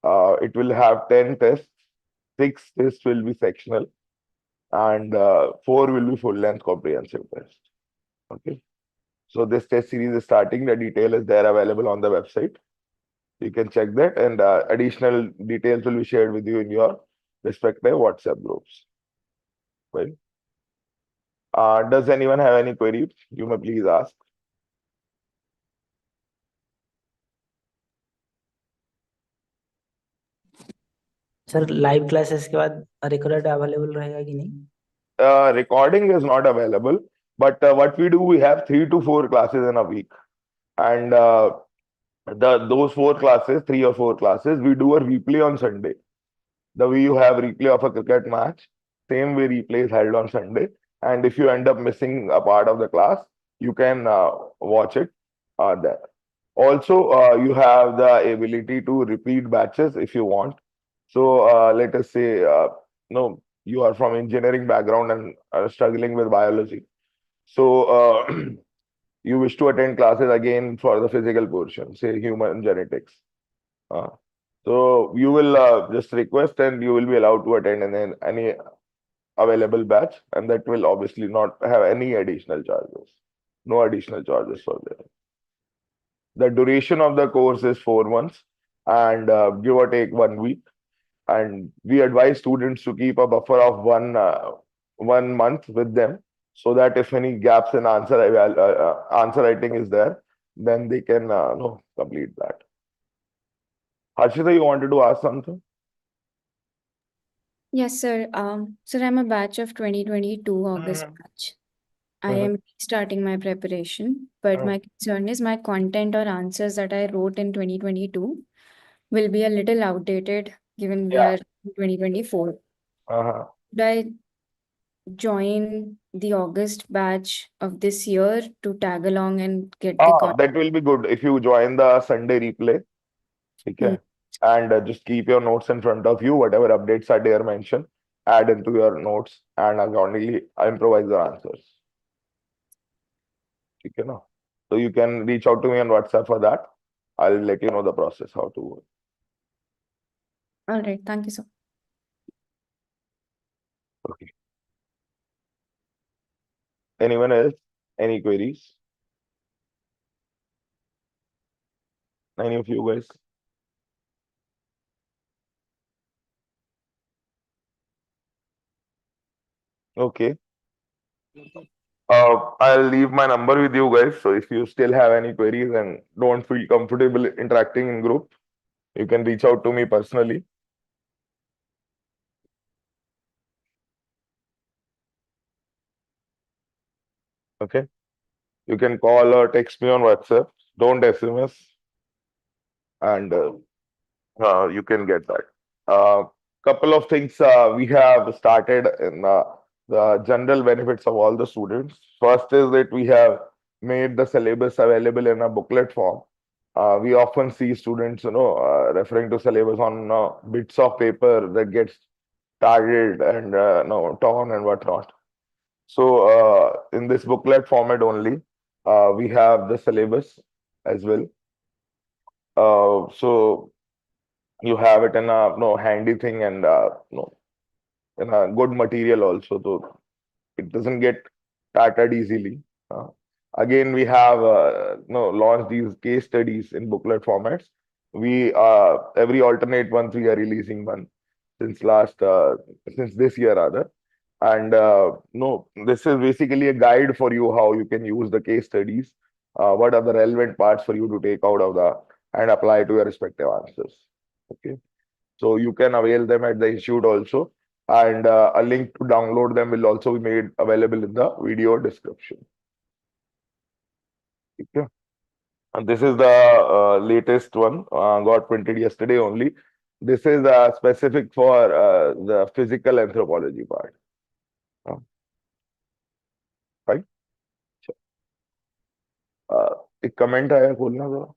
It will have 10 tests. 6 tests will be sectional. And 4 will be full-length comprehensive test. Okay. So this test series is starting. The detail is there available on the website. You can check that, and additional details will be shared with you in your respective WhatsApp groups. Well, does anyone have any query? You may please ask. Sir live classes के बाद record available रहेगा कि नहीं? Recording is not available, but what we do, we have 3 to 4 classes in a week, and those 4 classes, 3 or 4 classes, we do a replay on Sunday. The way you have replay of a cricket match, same way replay is held on Sunday. And if you end up missing a part of the class, you can watch it there. Also, you have the ability to repeat batches if you want. So let us say, no, you are from engineering background and are struggling with biology. So you wish to attend classes again for the physical portion, say human genetics. So you will just request and you will be allowed to attend in any available batch, and that will obviously not have any additional charges. No additional charges for that. The duration of the course is 4 months and give or take 1 week. And we advise students to keep a buffer of 1 month with them, so that if any gaps in answer writing is there, then they can complete that. Harshita, you wanted to ask something? Yes, sir. Sir, I'm a batch of 2022 August batch. I am starting my preparation, but my concern is my content or answers that I wrote in 2022 will be a little outdated given we are in 2024. Should I join the August batch of this year to tag along and get the content? That will be good if you join the Sunday replay. Okay. And just keep your notes in front of you, whatever updates are there mentioned, add into your notes and accordingly improvise the answers. Okay, no? So you can reach out to me on WhatsApp for that. I'll let you know the process, how to work. All right. Thank you, sir. Okay. Anyone else? Any queries? Any of you guys? Okay. I'll leave my number with you guys. So if you still have any queries and don't feel comfortable interacting in group, you can reach out to me personally. Okay. You can call or text me on WhatsApp. Don't SMS. And you can get that. Couple of things we have started in the general benefits of all the students. First is that we have made the syllabus available in a booklet form. We often see students, referring to syllabus on bits of paper that gets tarred and torn and whatnot. So in this booklet format only, we have the syllabus as well. So you have it in a handy thing and in a good material also, so it doesn't get tattered easily. Again, we have launched these case studies in booklet formats. We every alternate month we are releasing one since this year rather. And this is basically a guide for you how you can use the case studies, what are the relevant parts for you to take out of the and apply to your respective answers. Okay, so you can avail them at the institute also, and a link to download them will also be made available in the video description. Okay, and this is the latest one, got printed yesterday only. This is specific for the physical anthropology part. Right? एक comment आया खोलना जरा.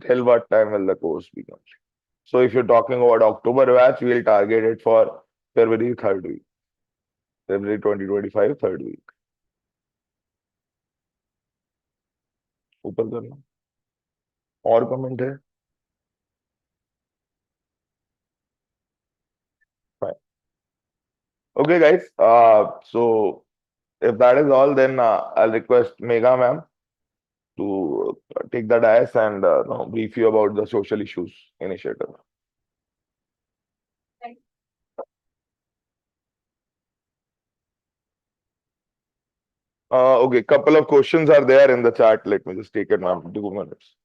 Till what time will the course be complete? So if you're talking about October batch, we'll target it for February 3rd week. February 2025 3rd week. ऊपर करना. और comment है? Fine. Okay, guys. So if that is all, then I'll request Megha ma'am to take the dais and brief you about the social issues initiative. Okay, couple of questions are there in the chat. Let me just take it, ma'am. 2 minutes.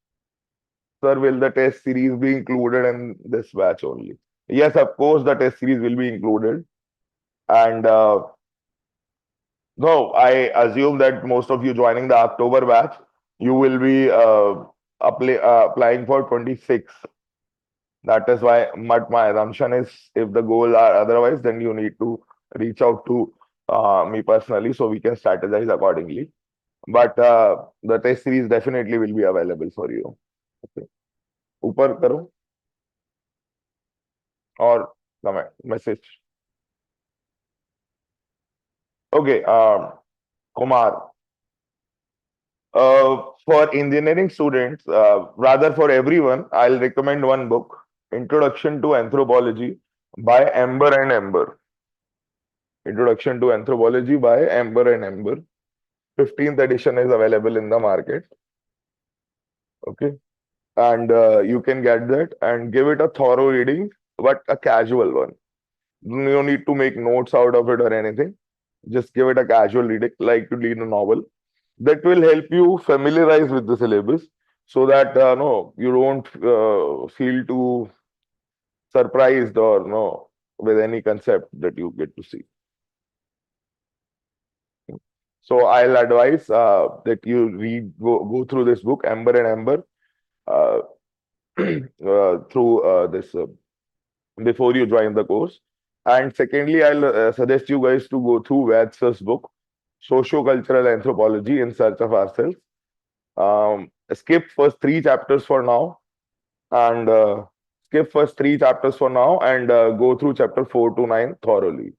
Sir, will the test series be included in this batch only? Yes, of course, the test series will be included. And no, I assume that most of you joining the October batch, you will be applying for 26. That is why my assumption is if the goal are otherwise, then you need to reach out to me personally so we can strategize accordingly. But the test series definitely will be available for you. Okay. ऊपर करो और comment message. Okay, Kumar. For engineering students, rather for everyone, I'll recommend one book, Introduction to Anthropology by Amber and Amber. Introduction to Anthropology by Amber and Amber. 15th edition is available in the market. Okay. And you can get that and give it a thorough reading, but a casual one. You need to make notes out of it or anything. Just give it a casual reading, like to read a novel. That will help you familiarize with the syllabus so that no, you don't feel too surprised or no with any concept that you get to see. So I'll advise that you go through this book, Amber and Amber, through this before you join the course. And secondly, I'll suggest you guys to go through Vaids' book, Socio-Cultural Anthropology in Search of Ourselves. Skip first 3 chapters for now, and go through chapter 4 to 9 thoroughly.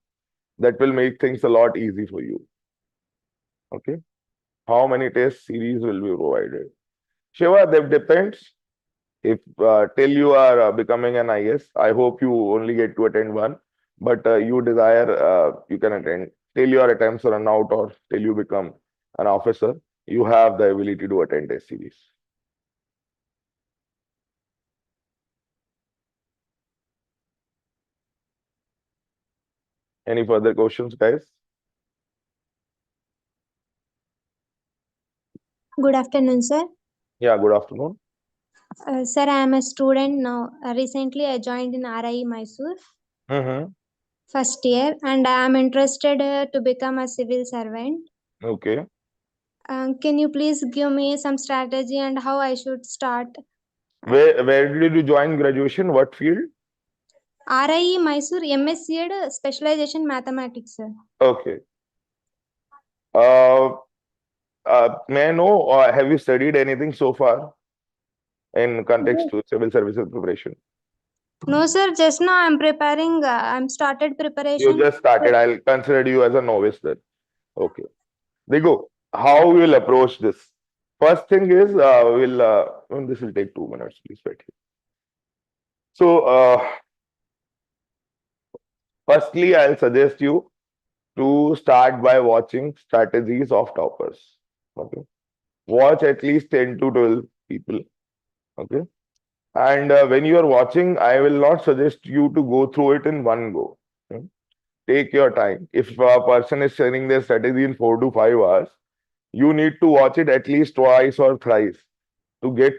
That will make things a lot easy for you. Okay. How many test series will be provided? Shiva, that depends. If till you are becoming an IS, I hope you only get to attend one, but you desire, you can attend till your attempts run out or till you become an officer. You have the ability to attend test series. Any further questions, guys? Good afternoon, sir. Yeah, good afternoon. Sir, I am a student now. Recently, I joined in RI Mysore, first year, and I am interested to become a civil servant. Okay. Can you please give me some strategy and how I should start? Where did you join graduation? What field? RI Mysore, MSc ed specialization mathematics, sir. Okay. May I know, have you studied anything so far in context to civil services preparation? No, sir. Just now I'm preparing. I'm started preparation. You just started. I'll consider you as a novice then. Okay. Digo, how we will approach this? First thing is, this will take 2 minutes. Please wait here. So, firstly, I'll suggest you to start by watching strategies of toppers. Okay. Watch at least 10 to 12 people. Okay. And when you are watching, I will not suggest you to go through it in one go. Okay? Take your time. If a person is sharing their strategy in 4 to 5 hours, you need to watch it at least twice or thrice to get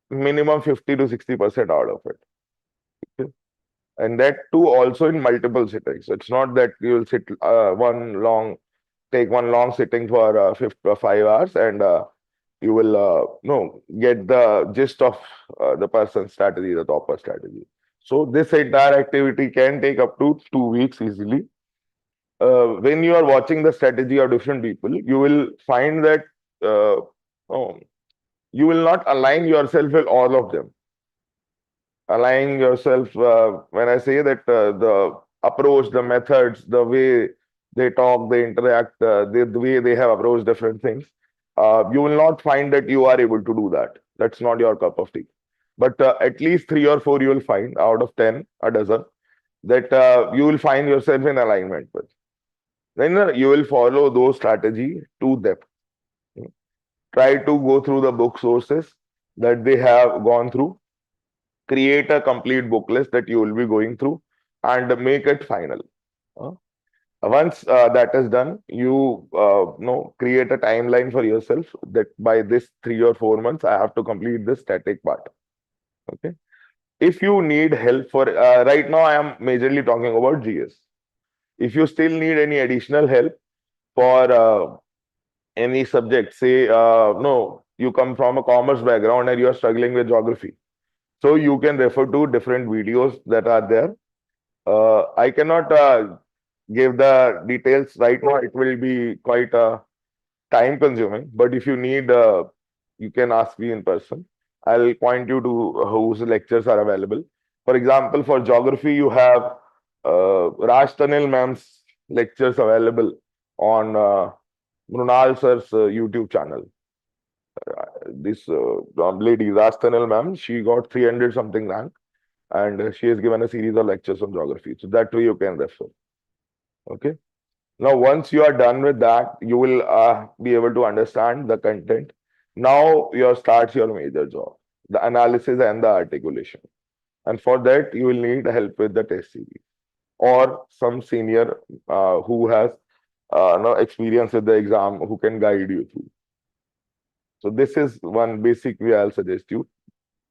minimum 50 to 60% out of it. Okay? And that too also in multiple sittings. It's not that you will sit take one long sitting for 5 hours and you will get the gist of the person's strategy, the topper strategy. So this entire activity can take up to 2 weeks easily. When you are watching the strategy of different people, you will find that you will not align yourself with all of them. Aligning yourself, when I say that the approach, the methods, the way they talk, they interact, the way they have approached different things, you will not find that you are able to do that. That's not your cup of tea. But at least 3 or 4 you will find out of 10, a dozen, that you will find yourself in alignment with. Then you will follow those strategy to depth. Try to go through the book sources that they have gone through. Create a complete book list that you will be going through and make it final. Once that is done, you create a timeline for yourself that by this 3 or 4 months, I have to complete this static part. Okay. If you need help for right now, I am majorly talking about GS. If you still need any additional help for any subject, say, no, you come from a commerce background and you are struggling with geography. So you can refer to different videos that are there. I cannot give the details right now. It will be quite time consuming. But if you need, you can ask me in person. I'll point you to whose lectures are available. For example, for geography, you have Raj Tanil ma'am's lectures available on Mrunal sir's YouTube channel. This lady, Rastanil ma'am, she got 300 something rank, and she has given a series of lectures on geography. So that way you can refer. Okay. Now, once you are done with that, you will be able to understand the content. Now, starts your major job, the analysis and the articulation. And for that, you will need help with the test series or some senior who has no experience with the exam who can guide you through. So this is one basic way I'll suggest you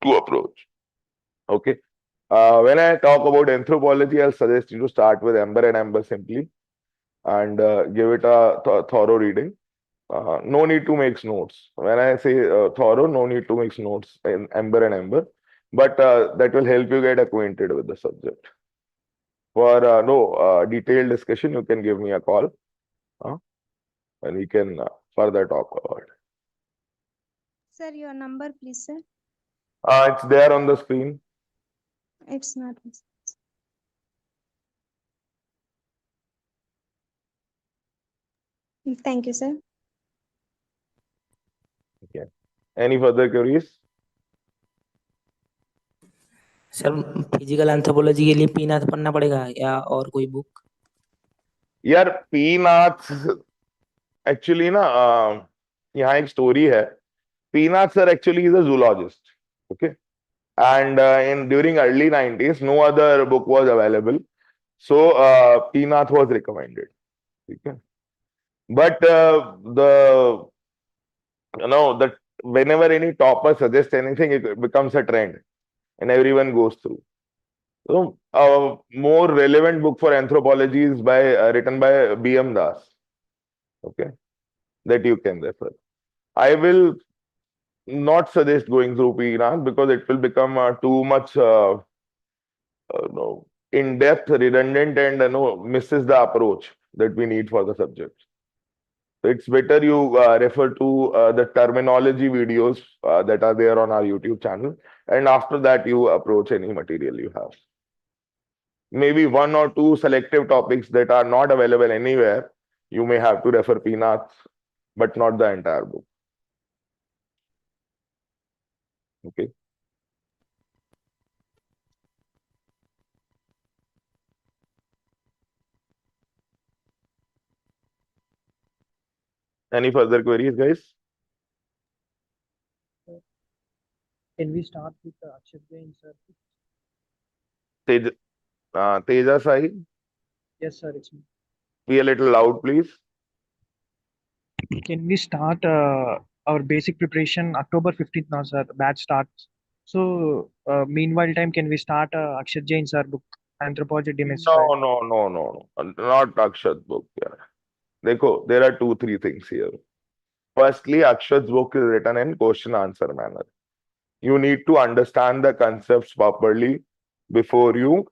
to approach. Okay. When I talk about anthropology, I'll suggest you to start with Ember and Ember simply and give it a thorough reading. No need to make notes. When I say thorough, no need to make notes in Ember and Ember, but that will help you get acquainted with the subject. For detailed discussion, you can give me a call and we can further talk about it. Sir, your number, please, sir. It's there on the screen. It's not. Thank you, sir. Okay. Any further queries? Sir physical anthropology के लिए पीनाथ पढ़ना पड़ेगा या और कोई book? यार पीनाथ actually ना यहाँ एक स्टोरी है. Peenath sir actually is a zoologist. Okay. And during early 90s, no other book was available. So Peenath was recommended. Okay. But that whenever any topper suggests anything, it becomes a trend and everyone goes through. So a more relevant book for anthropology is written by B.M. Das. Okay. That you can refer. I will not suggest going through Peenath because it will become too much in-depth, redundant, and misses the approach that we need for the subject. So it's better you refer to the terminology videos that are there on our YouTube channel, and after that you approach any material you have. Maybe one or two selective topics that are not available anywhere, you may have to refer Peenath, but not the entire book. Okay. Any further queries, guys? Can we start with the Akshat Jain, sir? Teja Sai, Yes, sir. It's me. be a little loud, please. Can we start our basic preparation October 15th now, sir? Batch starts. So, meanwhile time, can we start Akshat Jain, sir, book, Anthropology Demystified? No. Not Akshat's book. Yeah. Dekho, there are 2-3 things here. Firstly, Akshat's book is written in question answer manner. You need to understand the concepts properly before you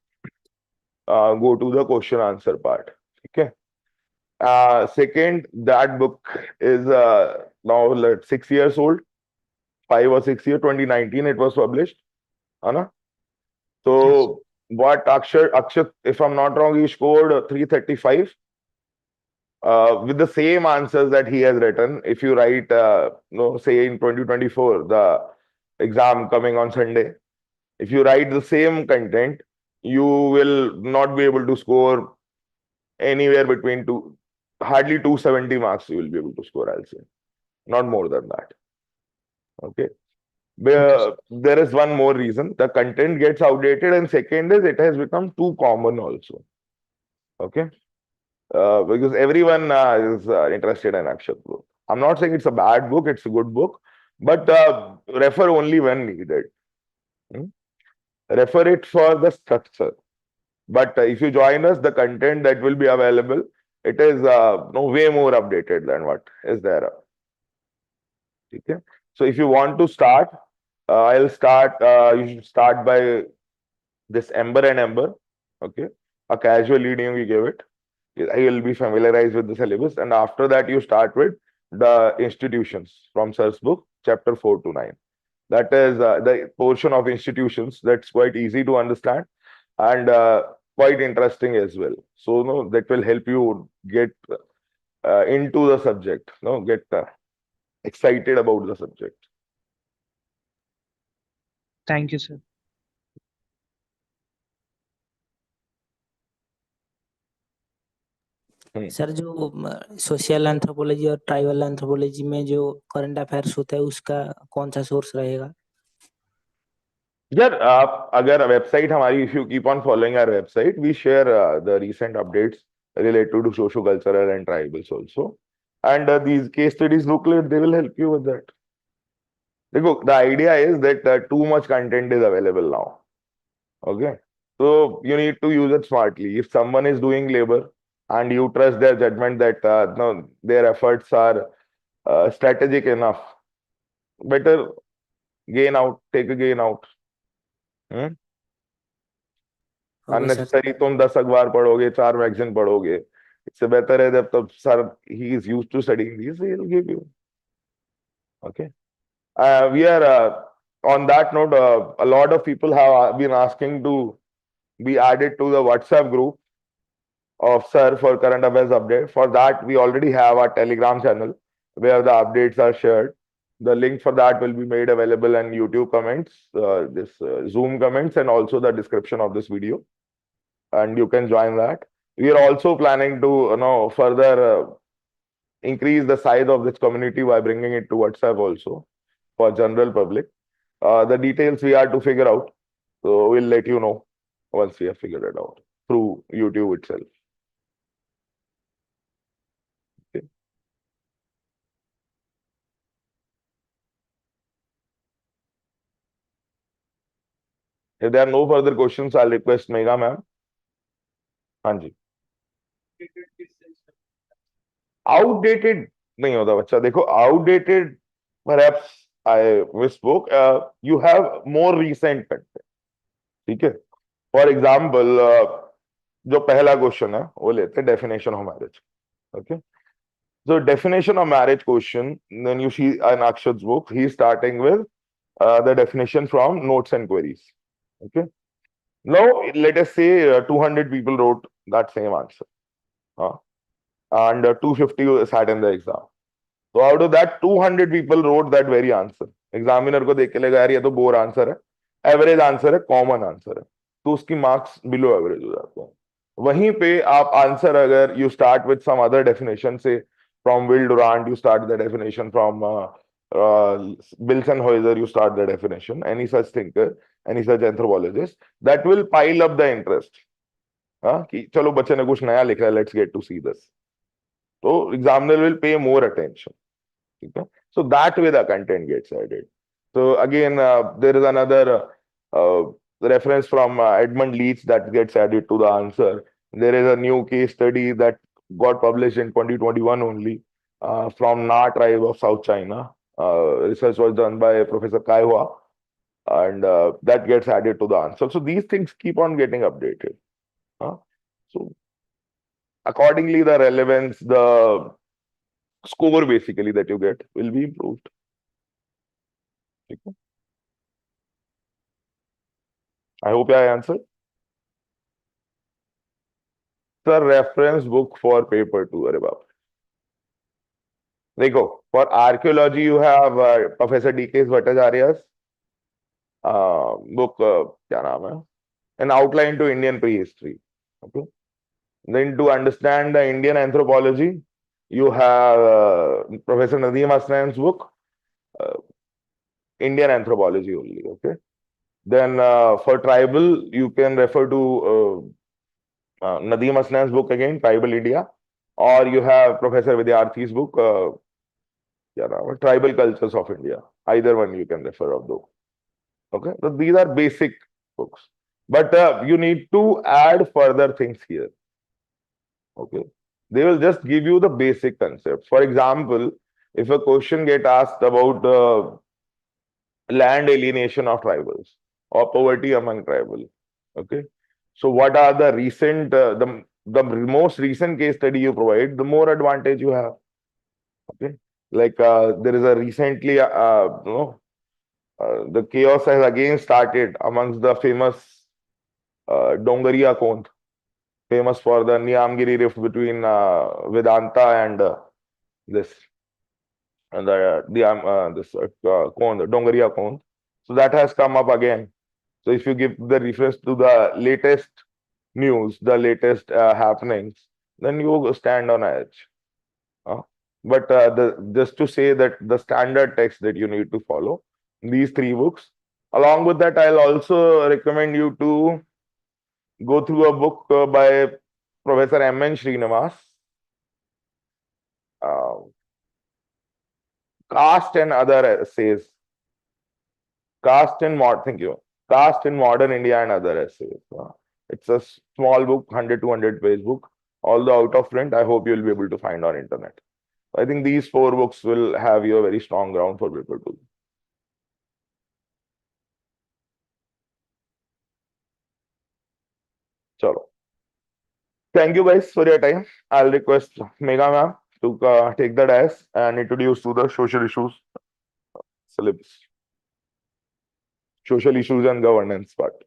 go to the question answer part. Okay. Second, that book is now 6 years old, 5 or 6 years, 2019 it was published. Anna? So what Akshat, if I'm not wrong, he scored 335 with the same answers that he has written. If you write, say in 2024, the exam coming on Sunday, if you write the same content, you will not be able to score anywhere between hardly 270 marks you will be able to score, I'll say. Not more than that. Okay. There is one more reason. The content gets outdated, and second is it has become too common also. Okay. Because everyone is interested in Akshat book. I'm not saying it's a bad book, it's a good book, but refer only when needed. Refer it for the structure. But if you join us, the content that will be available, it is way more updated than what is there. Okay. So if you want to start, I'll start. You should start by this Ember and Ember. Okay. A casual reading we give it. I will be familiarized with the syllabus, and after that you start with the institutions from Sir's book, chapter 4 to 9. That is the portion of institutions that's quite easy to understand and quite interesting as well. So that will help you get into the subject, get excited about the subject. Thank you, sir. Sir जो social anthropology और tribal anthropology में जो current affairs होता है उसका कौन सा source रहेगा? यार आप अगर वेबसाइट हमारी, if you keep on following our website, we share the recent updates related to socio-cultural and tribals also, and these case studies booklet, they will help you with that. The idea is that too much content is available now. Okay, so you need to use it smartly. If someone is doing labor and you trust their judgment that no, their efforts are strategic enough, better gain out, take a gain out. Unnecessary तुम 10 अखबार पढ़ोगे, 4 magazine पढ़ोगे, इससे बेहतर है जब तब sir he is used to studying these, he will give you. Okay, we are on that note, a lot of people have been asking to be added to the WhatsApp group of sir for current affairs update. For that, we already have our Telegram channel where the updates are shared. The link for that will be made available in YouTube comments, Zoom comments, and also the description of this video. And you can join that. We are also planning to further increase the size of this community by bringing it to WhatsApp also for general public. The details we are to figure out, so we'll let you know once we have figured it out through YouTube itself. Okay. If there are no further questions, I'll request Megha ma'am. Hanji. Outdated नहीं होता बच्चा, देखो outdated perhaps I misspoke. You have more recent content. ठीक है? For example, जो पहला question है वो लेते हैं definition of marriage. Okay? So definition of marriage question, then you see in Akshad's book, he's starting with the definition from notes and queries. Okay? Now let us say 200 people wrote that same answer. And 250 sat in the exam. So out of that, 200 people wrote that very answer. Examiner को देख के लगा यार ये तो bore answer है, average answer है, common answer है, तो उसकी मार्क्स बिलो एवरेज हो जाते हैं. वहीं पे आप आंसर अगर you start with some other definition, say from Will Durant, you start the definition, from Bilson-Heuser, you start the definition, any such thinker, any such anthropologist, that will pile up the interest. कि चलो बच्चे ने कुछ नया लिखा है, let's get to see this. So examiner will pay more attention. Okay? So that way the content gets added. So again, there is another reference from Edmund Leach that gets added to the answer. There is a new case study that got published in 2021 only from Na tribe of South China. Research was done by Professor Kai Hua, and that gets added to the answer. So these things keep on getting updated. So accordingly, the relevance, the score basically that you get will be improved. Okay. I hope I answered. Sir, reference book for paper 2. Arre baap. Dekho, for archaeology, you have Professor D.K. Bhattacharya's book, kya naam hai? An Outline to Indian Prehistory. Okay. Then to understand the Indian anthropology, you have Professor Nadeem Hasnain's book, Indian Anthropology only. Okay. Then for tribal, you can refer to Nadeem Hasnain's book again, Tribal India, or you have Professor Vidyarthi's book, Tribal Cultures of India. Either one you can refer of those. Okay. So these are basic books, but you need to add further things here. Okay. They will just give you the basic concept. For example, if a question get asked about land alienation of tribals or poverty among tribal, okay. So what are the recent, the most recent case study you provide, the more advantage you have. Okay. Like there is a recently, the chaos has again started amongst the famous Dongariya Kont. famous for the Niyamgiri rift between Vedanta and this and the cone, the Dongaria cone. So that has come up again. So if you give the reference to the latest news, the latest happenings, then you stand on edge. But just to say that the standard text that you need to follow, these 3 books. Along with that, I'll also recommend you to go through a book by Professor M.N. Srinivas, Caste and Other Essays. Caste in Modern India and Other Essays. It's a small book, 100-200 page book, although out of print. I hope you'll be able to find on internet. I think these 4 books will have you a very strong ground for paper 2. Chalo. Thank you guys for your time. I'll request Megha ma'am to take the dais and introduce to the social issues syllabus. Social issues and governance part.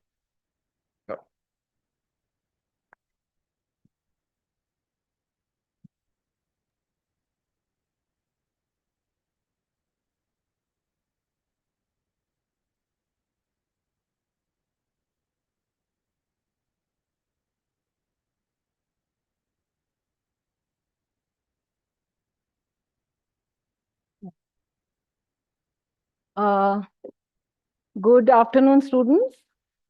Good afternoon, students,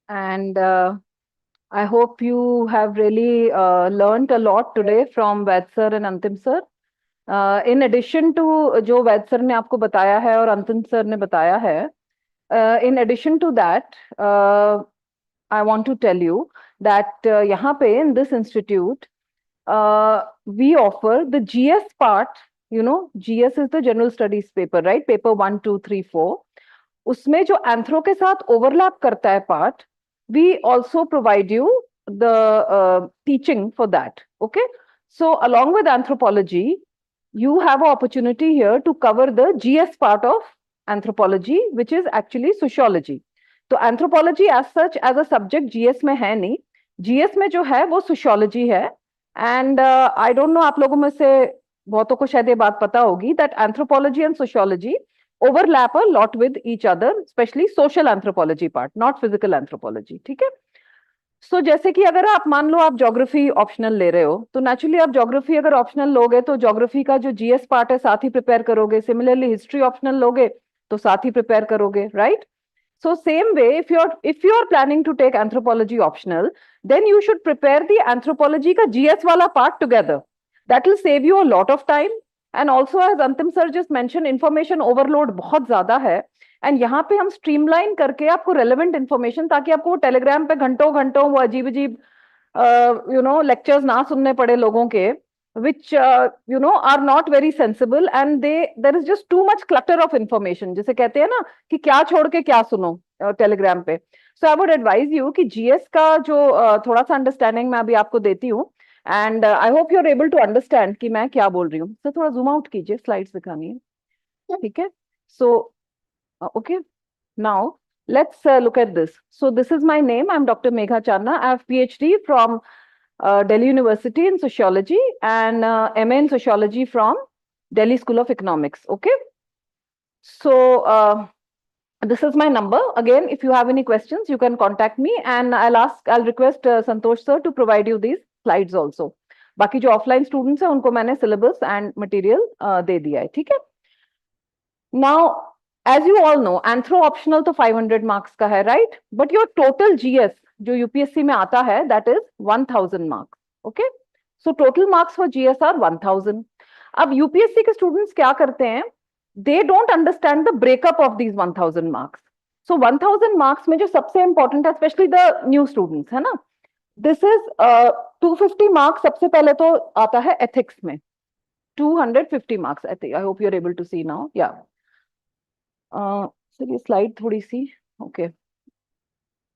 and I hope you have really learned a lot today from Vaid sir and Antim sir. In addition to जो Vaid sir ने आपको बताया है और Antim sir ने बताया है, in addition to that, I want to tell you that यहाँ पे in this institute, we offer the GS part. You know, GS is the General Studies paper, right? Paper 1, 2, 3, 4. उसमें जो एंथ्रो के साथ overlap करता है part, we also provide you the teaching for that. Okay, so along with anthropology you have an opportunity here to cover the GS part of anthropology, which is actually sociology. तो anthropology as such as a subject GS में है नहीं, GS में जो है वो sociology है. And I don't know, आप लोगों में से बहुतों को शायद ये बात पता होगी that anthropology and sociology overlap a lot with each other, especially social anthropology part, not physical anthropology. ठीक है? So जैसे कि अगर आप मान लो आप ज्योग्राफी ऑप्शनल ले रहे हो, तो नेचुरली आप ज्योग्राफी अगर ऑप्शनल लोगे तो ज्योग्राफी का जो जीएस पार्ट है साथ ही प्रिपेयर करोगे. सिमिलरली हिस्ट्री ऑप्शनल लोगे तो साथ ही प्रिपेयर करोगे, right? So same way, if you are planning to take anthropology optional, then you should prepare the anthropology का GS वाला part together. That will save you a lot of time. And also, as Antim sir just mentioned, information overload बहुत ज्यादा है. And यहाँ पे हम streamline करके आपको relevant information, ताकि आपको टेलीग्राम पे घंटों घंटों वो अजीब अजीब lectures ना सुनने पड़े लोगों के, which are not very sensible, and there is just too much clutter of information. जैसे कहते हैं ना कि क्या छोड़ के क्या सुनो टेलीग्राम पे. So I would advise you कि GS का जो थोड़ा सा अंडरस्टैंडिंग मैं अभी आपको देती हूँ, and I hope you are able to understand कि मैं क्या बोल रही हूँ. So थोड़ा zoom out कीजिए, स्लाइड्स दिखानी है, ठीक है? So okay, now let's look at this. So this is my name. I'm Dr. Megha Channa. I have PhD from Delhi University in sociology and MA in sociology from Delhi School of Economics. Okay. So this is my number. Again, if you have any questions, you can contact me, and I'll request Santosh sir to provide you these slides also. बाकी जो offline students हैं उनको मैंने syllabus and material दे दिया है, ठीक है? Now, as you all know, anthro optional तो 500 marks का है, right? But your total GS जो UPSC में आता है, that is 1000 marks. Okay? So total marks for GS are 1000. अब UPSC के students क्या करते हैं? They don't understand the breakup of these 1000 marks. So 1000 marks में जो सबसे important है, especially the new students, है ना? This is 250 marks. सबसे पहले तो आता है ethics में. 250 marks. I hope you're able to see now. Yeah. Sir ये स्लाइड थोड़ी सी ओके,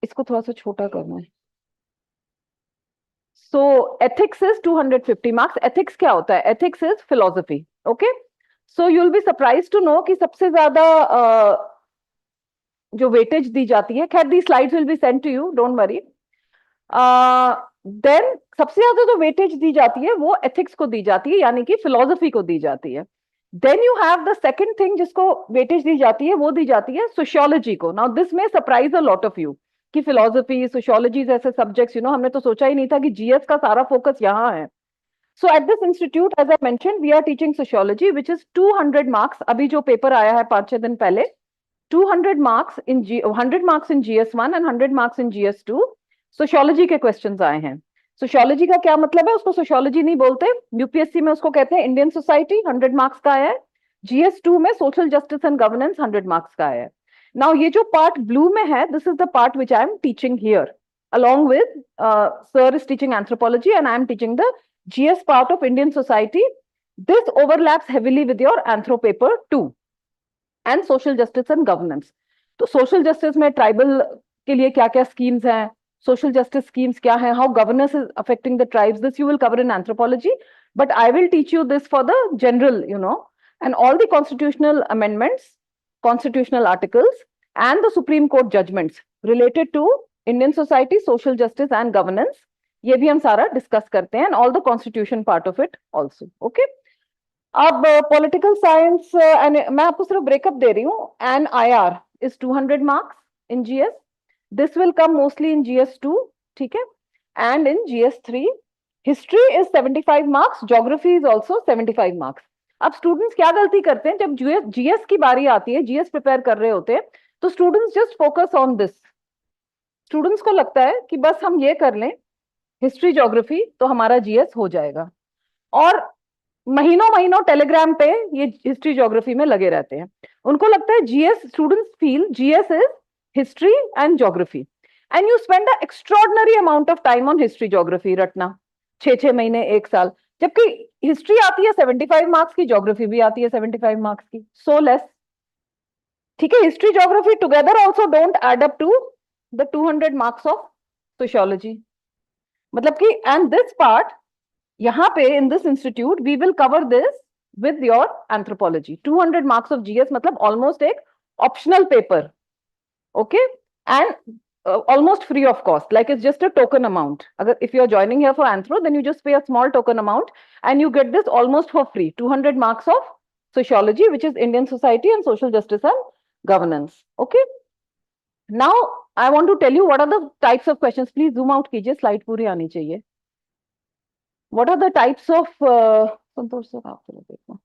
इसको थोड़ा सा छोटा करना है. So ethics is 250 marks. Ethics क्या होता है? Ethics is philosophy. Okay, so you will be surprise to know कि सबसे ज्यादा जो वेटेज दी जाती है, खैर the slides will be send to you, don't worry. Then सबसे ज्यादा जो वेटेज दी जाती है वो एथिक्स को दी जाती है, यानी कि फिलोसफी को दी जाती है। Then you have the second thing जिसको वेटेज दी जाती है, वो दी जाती है सोशियोलॉजी को। नाउ दिस में surprise a lot of you कि फिलोसफी सोशियोलॉजी जैसे सब्जेक्ट्स, हमने तो सोचा ही नहीं था कि जीएस का सारा फोकस यहाँ है। So at this institute, as I mentioned, we are teaching sociology, which is 200 marks. अभी जो पेपर आया है 5-6 दिन पहले, 200 marks in 100 marks in GS1 and 100 marks in GS2. Sociology के क्वेश्चंस आए हैं। सोशियोलॉजी का क्या मतलब है, उसको सोशियोलॉजी नहीं बोलते, यूपीएससी में उसको कहते हैं इंडियन सोसाइटी, 100 मार्क्स का आया है। GS2 में social justice and governance 100 marks का आया है। नाउ ये जो पार्ट ब्लू में है, this is the part which I am teaching here along with sir is teaching anthropology and I am teaching the GS part of Indian society. This overlaps heavily with your anthro paper 2 and social justice and governance. तो social justice में tribal के लिए क्या क्या schemes हैं, social justice schemes क्या हैं, how governance is affecting the tribes, this you will cover in anthropology, but I will teach you this for the general, and all the constitutional amendments, constitutional articles and the Supreme Court judgments related to Indian society, social justice and governance, ये भी हम सारा discuss करते हैं, and all the constitution part of it also. Okay. अब political science, मैं आपको सिर्फ ब्रेकअप दे रही हूँ। And I R is 200 marks in GS, this will come mostly in GS2, ठीक है, and in GS3 history is 75 marks, geography is also 75 marks. अब स्टूडेंट्स क्या गलती करते हैं, जब जीएस की बारी आती है, जीएस प्रिपेयर कर रहे होते हैं, तो students just focus on this. Students को लगता है कि बस हम ये कर लें हिस्ट्री ज्योग्राफी तो हमारा जीएस हो जाएगा, और महीनों महीनों टेलीग्राम पे ये हिस्ट्री ज्योग्राफी में लगे रहते हैं। उनको लगता है GS, students feel GS is history and geography, and you spend a extraordinary amount of time on history geography रटना, 6 महीने 1 साल, जबकि हिस्ट्री आती है 75 मार्क्स की, ज्योग्राफी भी आती है 75 मार्क्स की, सो लेस, ठीक है। History geography together also don't add up to the 200 marks of sociology, मतलब कि, एंड दिस पार्ट यहाँ पे in this institute we will cover this with your anthropology. 200 marks of GS मतलब ऑलमोस्ट एक optional paper, okay, and almost free of cost, like it's just a token amount. Agar if you are joining here for anthro, then you just pay a small token amount and you get this almost for free, 200 marks of sociology, which is Indian society and social justice and governance. Okay, now I want to tell you what are the types of questions. Please zoom out कीजिए, slide पूरी आनी चाहिए. What are the types of Santosh sir आप चलो देखो,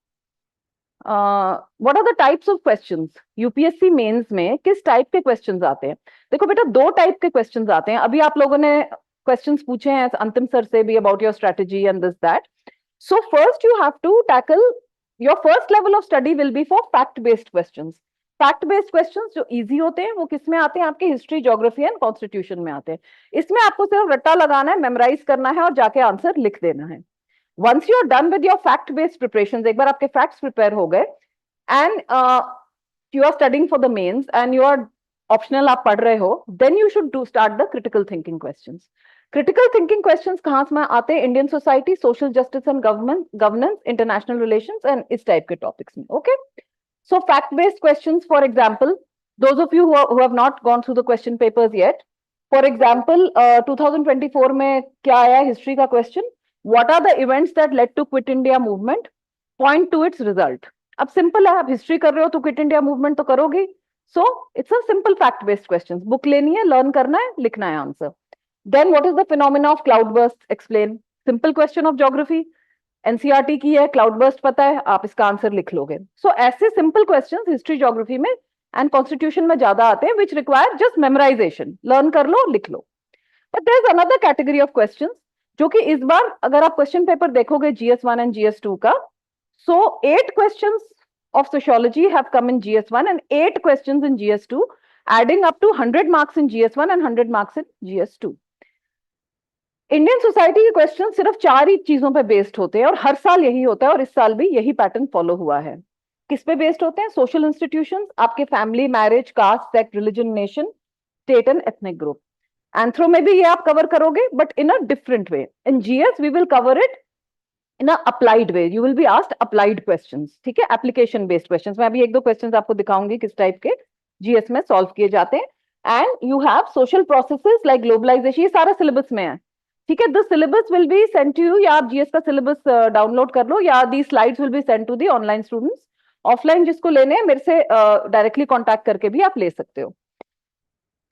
what are the types of questions? UPSC mains में किस type के क्वेश्चंस आते हैं? देखो बेटा, 2 टाइप के क्वेश्चंस आते हैं। अभी आप लोगों ने क्वेश्चंस पूछे हैं अंतिम सर से भी about your strategy and this that. So first you have to tackle, your first level of study will be for fact based questions. Fact based questions जो इजी होते हैं वो किस में आते हैं? आपके हिस्ट्री, ज्योग्राफी एंड कॉन्स्टिट्यूशन में आते हैं। इसमें आपको सिर्फ रट्टा लगाना है, मेमोराइज करना है और जाके आंसर लिख देना है। Once you are done with your fact based preparation, एक बार आपके फैक्ट्स प्रिपेयर हो गए and you are studying for the mains and you are optional, आप पढ़ रहे हो, then you should start the critical thinking questions. Critical thinking questions कहाँ से आते हैं? Indian society, social justice and governance, international relations and इस type के topics में. Okay, so fact based questions, for example, those of you who have not gone through the question papers yet, for example 2024 में क्या आया history का question? What are the events that led to quit India movement? Point to its result. अब simple है, आप history कर रहे हो तो क्विट इंडिया मूवमेंट तो करोगे। So it's a simple fact based questions, book लेनी है, लर्न करना है, लिखना है answer. Then what is the phenomena of cloud burst, explain, simple question of geography, NCERT की है, क्लाउड बर्स्ट पता है, आप इसका आंसर लिख लोगे। सो ऐसे सिंपल क्वेश्चंस हिस्ट्री, ज्योग्राफी में एंड कॉन्स्टिट्यूशन में ज्यादा आते हैं, which require just memorisation, learn कर लो, लिख लो। But there is another category of questions जो कि इस बार अगर आप क्वेश्चन पेपर देखोगे GS1 एंड GS2 का, so 8 questions of sociology have come in GS1 and 8 questions in GS2, adding up to 100 marks in GS1 and 100 marks in GS2. Indian society के question सिर्फ 4 ही चीजों पे बेस्ड होते हैं और हर साल यही होता है और इस साल भी यही पैटर्न फॉलो हुआ है। किस पे बेस्ड होते हैं? सोशल इंस्टीट्यूशंस, आपके family, marriage, caste, sect, religion, nation, state and ethnic group. Anthro में भी ये आप कवर करोगे but in a different way. In GS we will cover it in a applied way, you will be asked applied questions, ठीक है, application based questions। मैं अभी 1-2 questions आपको दिखाऊंगी किस टाइप के GS में सॉल्व किए जाते हैं। And you have social processes like globalisation, ये सारा सिलेबस में है। ठीक है, the syllabus will be send to you, या आप जीएस का सिलेबस डाउनलोड कर लो, या the slides will be send to the online students. Offline जिसको लेने हैं मेरे से डायरेक्टली कांटेक्ट करके भी आप ले सकते हो।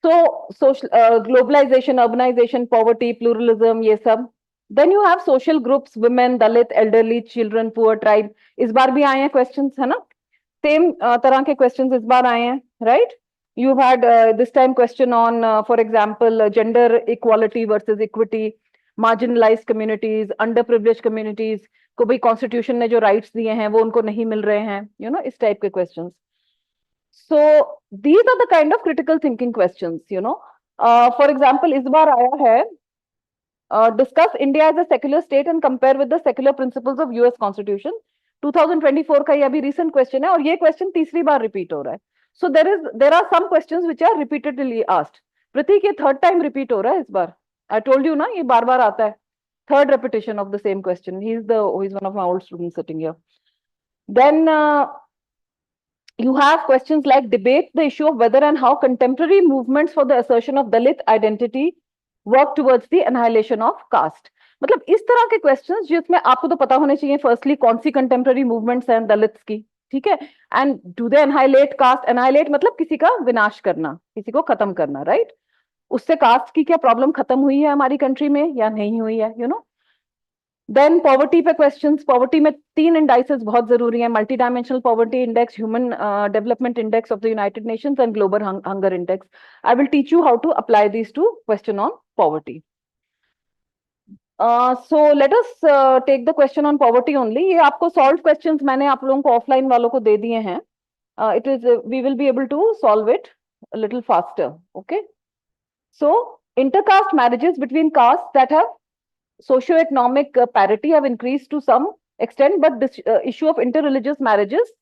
तो social globalisation, urbanisation, poverty, pluralism, ये सब। Then you have social groups, women, Dalit, elderly, children, poor, tribe. इस बार भी आए हैं क्वेश्चंस, है ना, सेम तरह के क्वेश्चंस इस बार आए हैं, right. You had this time question on, for example, gender equality versus equity, marginalized communities, underprivileged communities को भी कॉन्स्टिट्यूशन ने जो राइट्स दिए हैं वो उनको नहीं मिल रहे हैं, यू नो, इस टाइप के questions. So these are the kind of critical thinking questions, you know. For example, इस बार आया है discuss India as a secular state and compare with the secular principles of US Constitution। 2024 का ये अभी recent question है, और ये question तीसरी बार repeat हो रहा है। So there are some questions which are repeatedly asked। प्रतीक, ये third time repeat हो रहा है इस बार। I told you ना, ये बार बार आता है, third repetition of the same question। He's one of my old students sitting here। Then you have questions like debate the issue of whether and how contemporary movements for the assertion of Dalit identity work towards the annihilation of caste। मतलब इस तरह के questions जिसमें आपको तो पता होने चाहिए फर्स्टली कौन सी कंटेम्प्रेरी मूवमेंट्स हैं दलित्स की, ठीक है, and do they annihilate caste. Annihilate मतलब किसी का विनाश करना, किसी को खत्म करना, राइट। उससे कास्ट की क्या प्रॉब्लम खत्म हुई है हमारी कंट्री में या नहीं हुई है, यू नो। देन पॉवर्टी पे क्वेश्चंस। पॉवर्टी में 3 इंडाइसेस बहुत जरूरी है, multi dimensional poverty index, human development index of the United Nations and global hunger index. I will teach you how to apply these to question on poverty. So let us take the question on poverty only। ये आपको solved questions मैंने आप लोगों को offline वालों को दे दिए हैं। It is we will be able to solve it a little faster, okay। So intercaste marriages between castes that have socio-economic parity have increased to some extent, but this issue of interreligious marriages,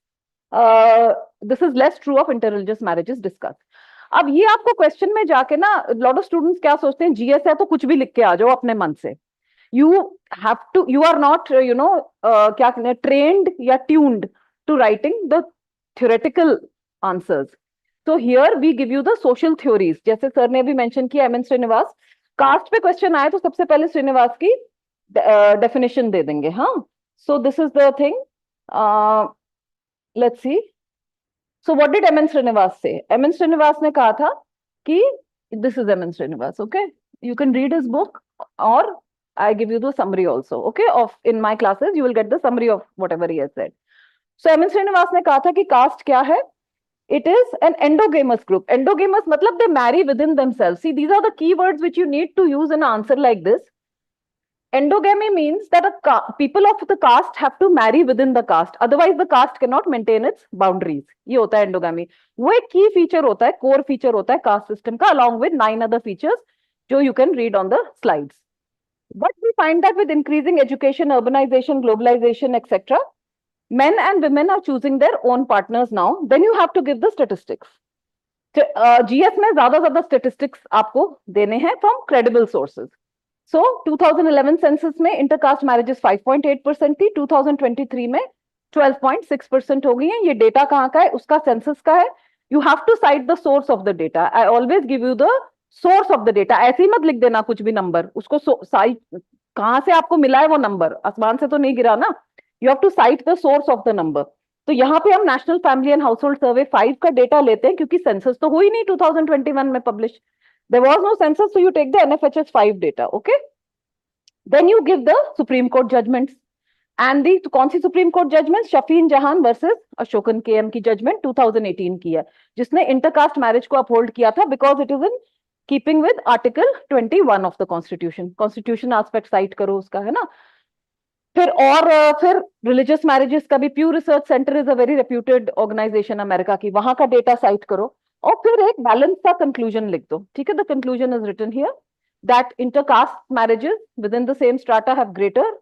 this is less true of interreligious marriages discussed। अब ये आपको question में जाके ना lot of students क्या सोचते हैं, GS है तो कुछ भी लिख के आ जाओ अपने मन से। You have to, you are not, you know, क्या कहते हैं, trained या tuned to writing the theoretical answers। So here we give you the social theories। जैसे सर ने भी mention किया, एम एन श्रीनिवास, कास्ट पे क्वेश्चन आए तो सबसे पहले श्रीनिवास की डेफिनेशन दे देंगे, हाँ। So this is the thing। Let's see। So what did M N Srinivas say? M N Srinivas ने कहा था कि this is M N Srinivas, okay, you can read his book or I give you the summary also, okay, of in my classes you will get the summary of whatever he has said। So M N Srinivas ने कहा था कि cast क्या है? It is an endogamous group। Endogamous मतलब they marry within themselves। See, these are the keywords which you need to use in an answer like this। Endogamy means that people of the caste have to marry within the caste, otherwise the caste cannot maintain its boundaries। ये होता है endogamy। वो एक key feature होता है, core feature होता है caste system का, along with 9 other features जो you can read on the slides। But we find that with increasing education, urbanization, globalization, etc., men and women are choosing their own partners now। Then you have to give the statistics। GS में ज्यादा statistics आपको देने हैं from credible sources। So 2011 census में intercaste marriages 5.8% थी, 2023 में 12.6% हो गई है। ये डेटा कहाँ का है? उसका census का है। You have to cite the source of the data। I always give you the source of the data। ऐसे ही मत लिख देना कुछ भी नंबर, उसको साइट कहाँ से आपको मिला है वो नंबर, आसमान से तो नहीं गिरा ना। You have to cite the source of the number। तो यहाँ पे हम national family and household survey 5 का डेटा लेते हैं, क्योंकि सेंसस तो हुई नहीं 2021 में publish. There was no census, so you take the NFHS 5 data, okay? Then you give the Supreme Court judgments। And the कौन सी सुप्रीम कोर्ट जजमेंट? शफीन जहान वर्सेस अशोकन केएम की जजमेंट 2018 की है, जिसने इंटरकास्ट मैरिज को अपहोल्ड किया था because it is in keeping with article 21 of the constitution. Constitution aspect cite करो उसका, है ना। फिर रिलीजियस मैरिजेस का भी Pew Research Center is a very reputed organisation America की, वहां का डेटा साइट करो, और फिर एक बैलेंस का कंक्लूजन लिख दो, ठीक है। The conclusion is written here that intercaste marriages within the same strata have greater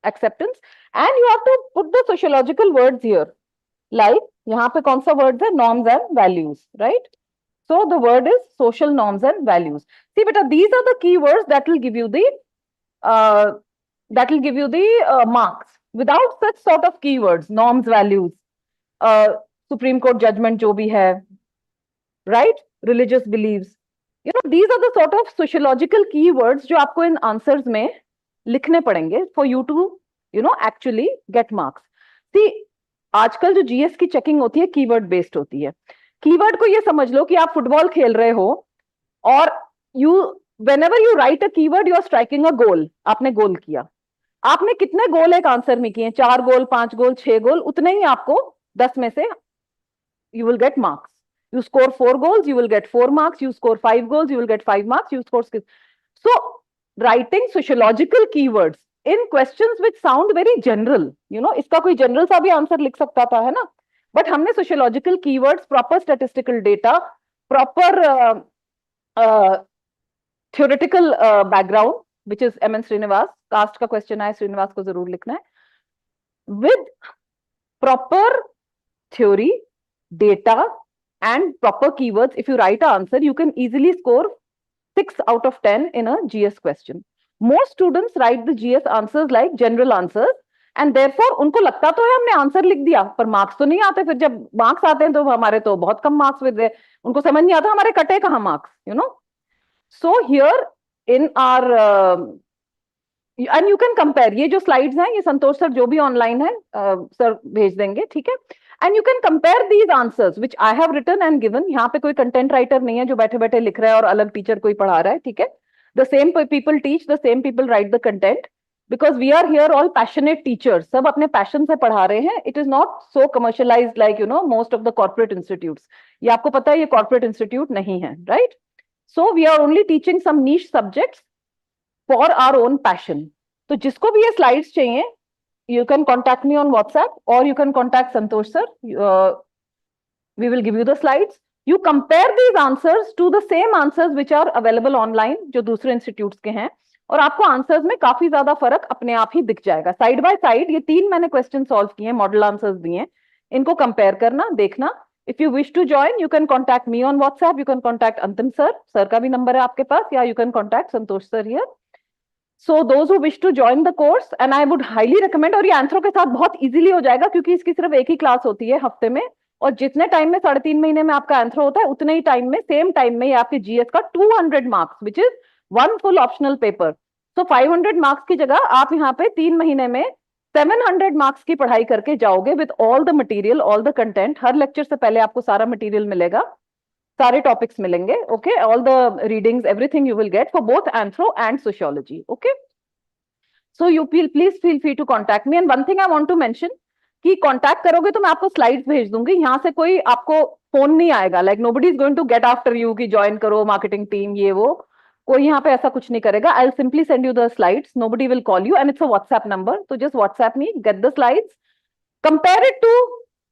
acceptance, and you have to put the sociological words here, like यहाँ पे कौन सा words है? Norms and values, right? So the word is social norms and values। See beta, these are the key words that will give you the marks। Without such sort of keywords, norms, values, Supreme Court judgment जो भी है, right, religious beliefs, these are the sort of sociological keywords जो आपको इन answers में लिखने पड़ेंगे for you to actually get marks. See, आजकल जो जीएस की चेकिंग होती है कीवर्ड बेस्ड होती है. कीवर्ड को ये समझ लो कि आप फुटबॉल खेल रहे हो और whenever you write a keyword you are striking a goal. आपने गोल किया. आपने कितने गोल एक आंसर में किए? 4 गोल, 5 गोल, 6 गोल, उतने ही आपको 10 में से you will get marks. You score 4 goals, you will get 4 marks. You score 5 goals, you will get 5 marks. You score 6. So, writing sociological keywords in questions which sound very general, इसका कोई general सा भी answer लिख सकता था, है ना? But हमने sociological keywords, proper statistical data, proper theoretical background, which is M.N. Srinivas, caste का क्वेश्चन है, श्रीनिवास को जरूर लिखना है, with proper theory, data and proper keywords. If you write an answer, you can easily score 6 out of 10 in a GS question. Most students write the GS answers like general answers and therefore उनको लगता तो है हमने answer लिख दिया, पर marks तो नहीं आते. फिर जब मार्क्स आते हैं तो हमारे तो बहुत कम मार्क्स विद है, उनको समझ नहीं आता हमारे कटे कहाँ marks, So here in our and you can compare. ये जो स्लाइड्स हैं ये संतोष सर जो भी ऑनलाइन है सर भेज देंगे, ठीक है? And you can compare these answers which I have written and given. यहाँ पे कोई कंटेंट राइटर नहीं है जो बैठे बैठे लिख रहा है और अलग टीचर कोई पढ़ा रहा है, ठीक है? The same people teach, the same people write the content because we are here all passionate teachers. सब अपने पैशन से पढ़ा रहे हैं. It is not so commercialized like most of the corporate institutes. ये आपको पता है ये corporate institute नहीं है, right? So we are only teaching some niche subjects for our own passion. तो जिसको भी ये slides चाहिए, you can contact me on WhatsApp or you can contact Santosh sir. We will give you the slides. You compare these answers to the same answers which are available online, जो दूसरे institutes के हैं, और आपको answers में काफी ज्यादा फर्क अपने आप ही दिख जाएगा. Side by side ये 3 मैंने question solve किए हैं, model answers दिए हैं, इनको compare करना, देखना. If you wish to join, you can contact me on WhatsApp. You can contact Antim sir. Sir का भी number है आपके पास, या you can contact Santosh sir here. So those who wish to join the course, and I would highly recommend, और ये anthro के साथ बहुत इजीली हो जाएगा क्योंकि इसकी सिर्फ एक ही क्लास होती है हफ्ते में, और जितने टाइम में 3.5 महीने में आपका एंथ्रो होता है उतने ही टाइम में, सेम टाइम में, ये आपके जीएस का 200 marks which is 1 full optional paper. So 500 marks की जगह आप यहाँ पे 3 महीने में 700 मार्क्स की पढ़ाई करके जाओगे with all the material, all the content. Her lecture से पहले आपको सारा मटीरियल मिलेगा, सारे टॉपिक्स मिलेंगे, okay? All the readings, everything you will get for both anthro and sociology, okay? So you please feel free to contact me. And one thing I want to mention कि contact करोगे तो मैं आपको slides भेज दूंगी, यहाँ से कोई आपको फोन नहीं आएगा, like nobody is going to get after you कि ज्वाइन करो मार्केटिंग टीम, ये वो, कोई यहाँ पे ऐसा कुछ नहीं करेगा. I will simply send you the slides, nobody will call you, and it's a WhatsApp number, तो just WhatsApp me, get the slides, compare it to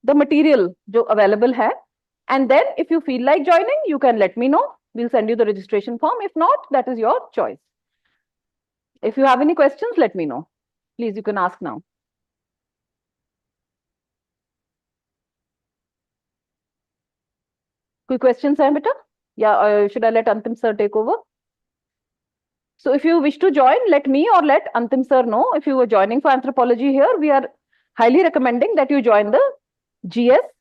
the material जो अवेलेबल है, and then if you feel like joining you can let me know. We'll send you the registration form. If not, that is your choice. If you have any questions, let me know. Please, you can ask now. कोई questions है बेटा? Yeah, should I let Antim sir take over? So if you wish to join, let me or let Antim sir know. If you are joining for anthropology here, we are highly recommending that you join the GS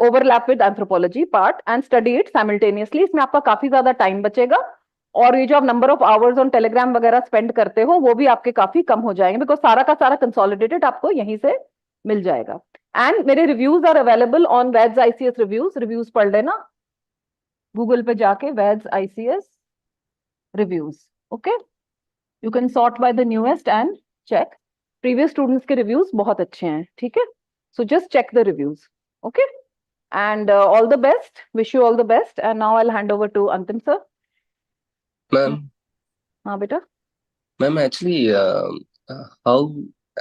overlap with anthropology part and study it simultaneously. इसमें आपका काफी ज्यादा time बचेगा, और ये जो आप number of hours on Telegram वगैरह स्पेंड करते हो वो भी आपके काफी कम हो जाएंगे, बिकॉज सारा का सारा कंसोलिडेटेड आपको यहीं से मिल जाएगा. एंड मेरे reviews are available on Vaid's ICS reviews पढ़ लेना गूगल पे जाके, Vaid's ICS reviews, okay? You can sort by the newest and check. Previous students के रिव्यूज बहुत अच्छे हैं, ठीक है? So just check the reviews, okay? And all the best. Wish you all the best. And now I'll hand over to Antim sir. Ma'am. हाँ बेटा. Ma'am, actually, how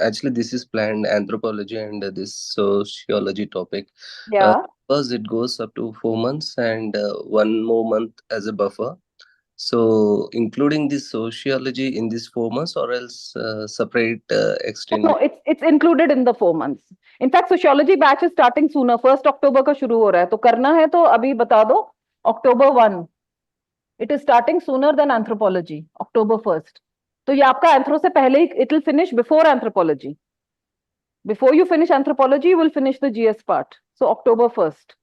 actually this is planned, anthropology and this sociology topic. Yeah. Because it goes up to 4 months and 1 more month as a buffer. So including this sociology in this 4 months, or else separate extended? No, it's included in the 4 months. In fact, sociology batch is starting sooner. 1st October का शुरू हो रहा है, तो करना है तो अभी बता दो, October 1. It is starting sooner than anthropology, October 1st. तो ये आपका एंथ्रो से पहले ही, it will finish before anthropology. Before you finish anthropology, you will finish the GS part. So October 1st.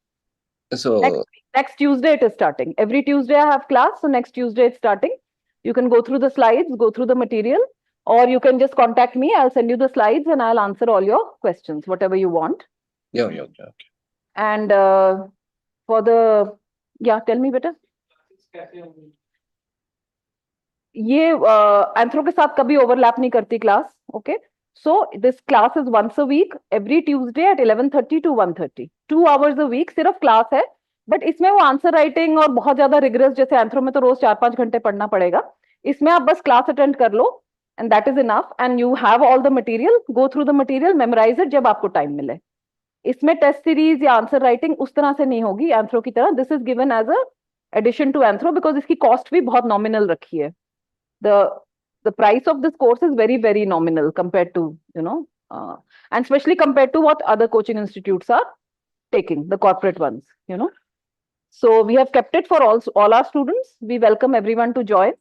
So Next Tuesday it is starting. Every Tuesday I have class, so next Tuesday it's starting. You can go through the slides, go through the material, or you can just contact me. I'll send you the slides and I'll answer all your questions, whatever you want. yeah, okay. And for the, yeah, tell me better. ये anthro के साथ कभी overlap नहीं करती class. Okay, so this class is once a week, every Tuesday at 11:30 to 1:30. 2 hours a week सिर्फ class है. But इसमें वो आंसर राइटिंग और बहुत ज्यादा रिग्रेस, जैसे एंथ्रो में तो रोज 4-5 घंटे पढ़ना पड़ेगा, इसमें आप बस क्लास अटेंड कर लो and that is enough. And you have all the material, go through the material, memorise it जब आपको टाइम मिले. इसमें टेस्ट सीरीज या आंसर राइटिंग उस तरह से नहीं होगी एंथ्रो की तरह. This is given as a addition to anthro because इसकी कॉस्ट भी बहुत नॉमिनल रखी है. The price of this course is very, very nominal compared to, and especially compared to what other coaching institutes are taking, the corporate ones, So we have kept it for all our students. We welcome everyone to join.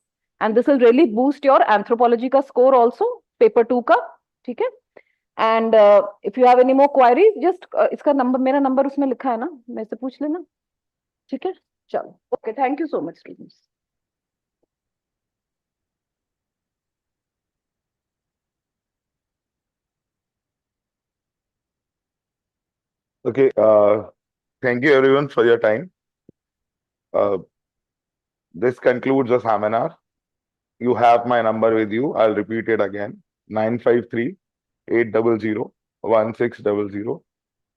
And this will really boost your anthropology ka score also, paper 2 ka, okay? And if you have any more queries, just iska number, mera number usme likha hai na, mere se pooch lena. Okay? Chalo. Okay, thank you so much, students. Okay, thank you everyone for your time. This concludes the seminar. You have my number with you. I'll repeat it again. 953-800-1600.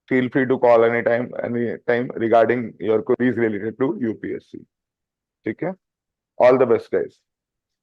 Feel free to call anytime regarding your queries related to UPSC. Okay? All the best, guys.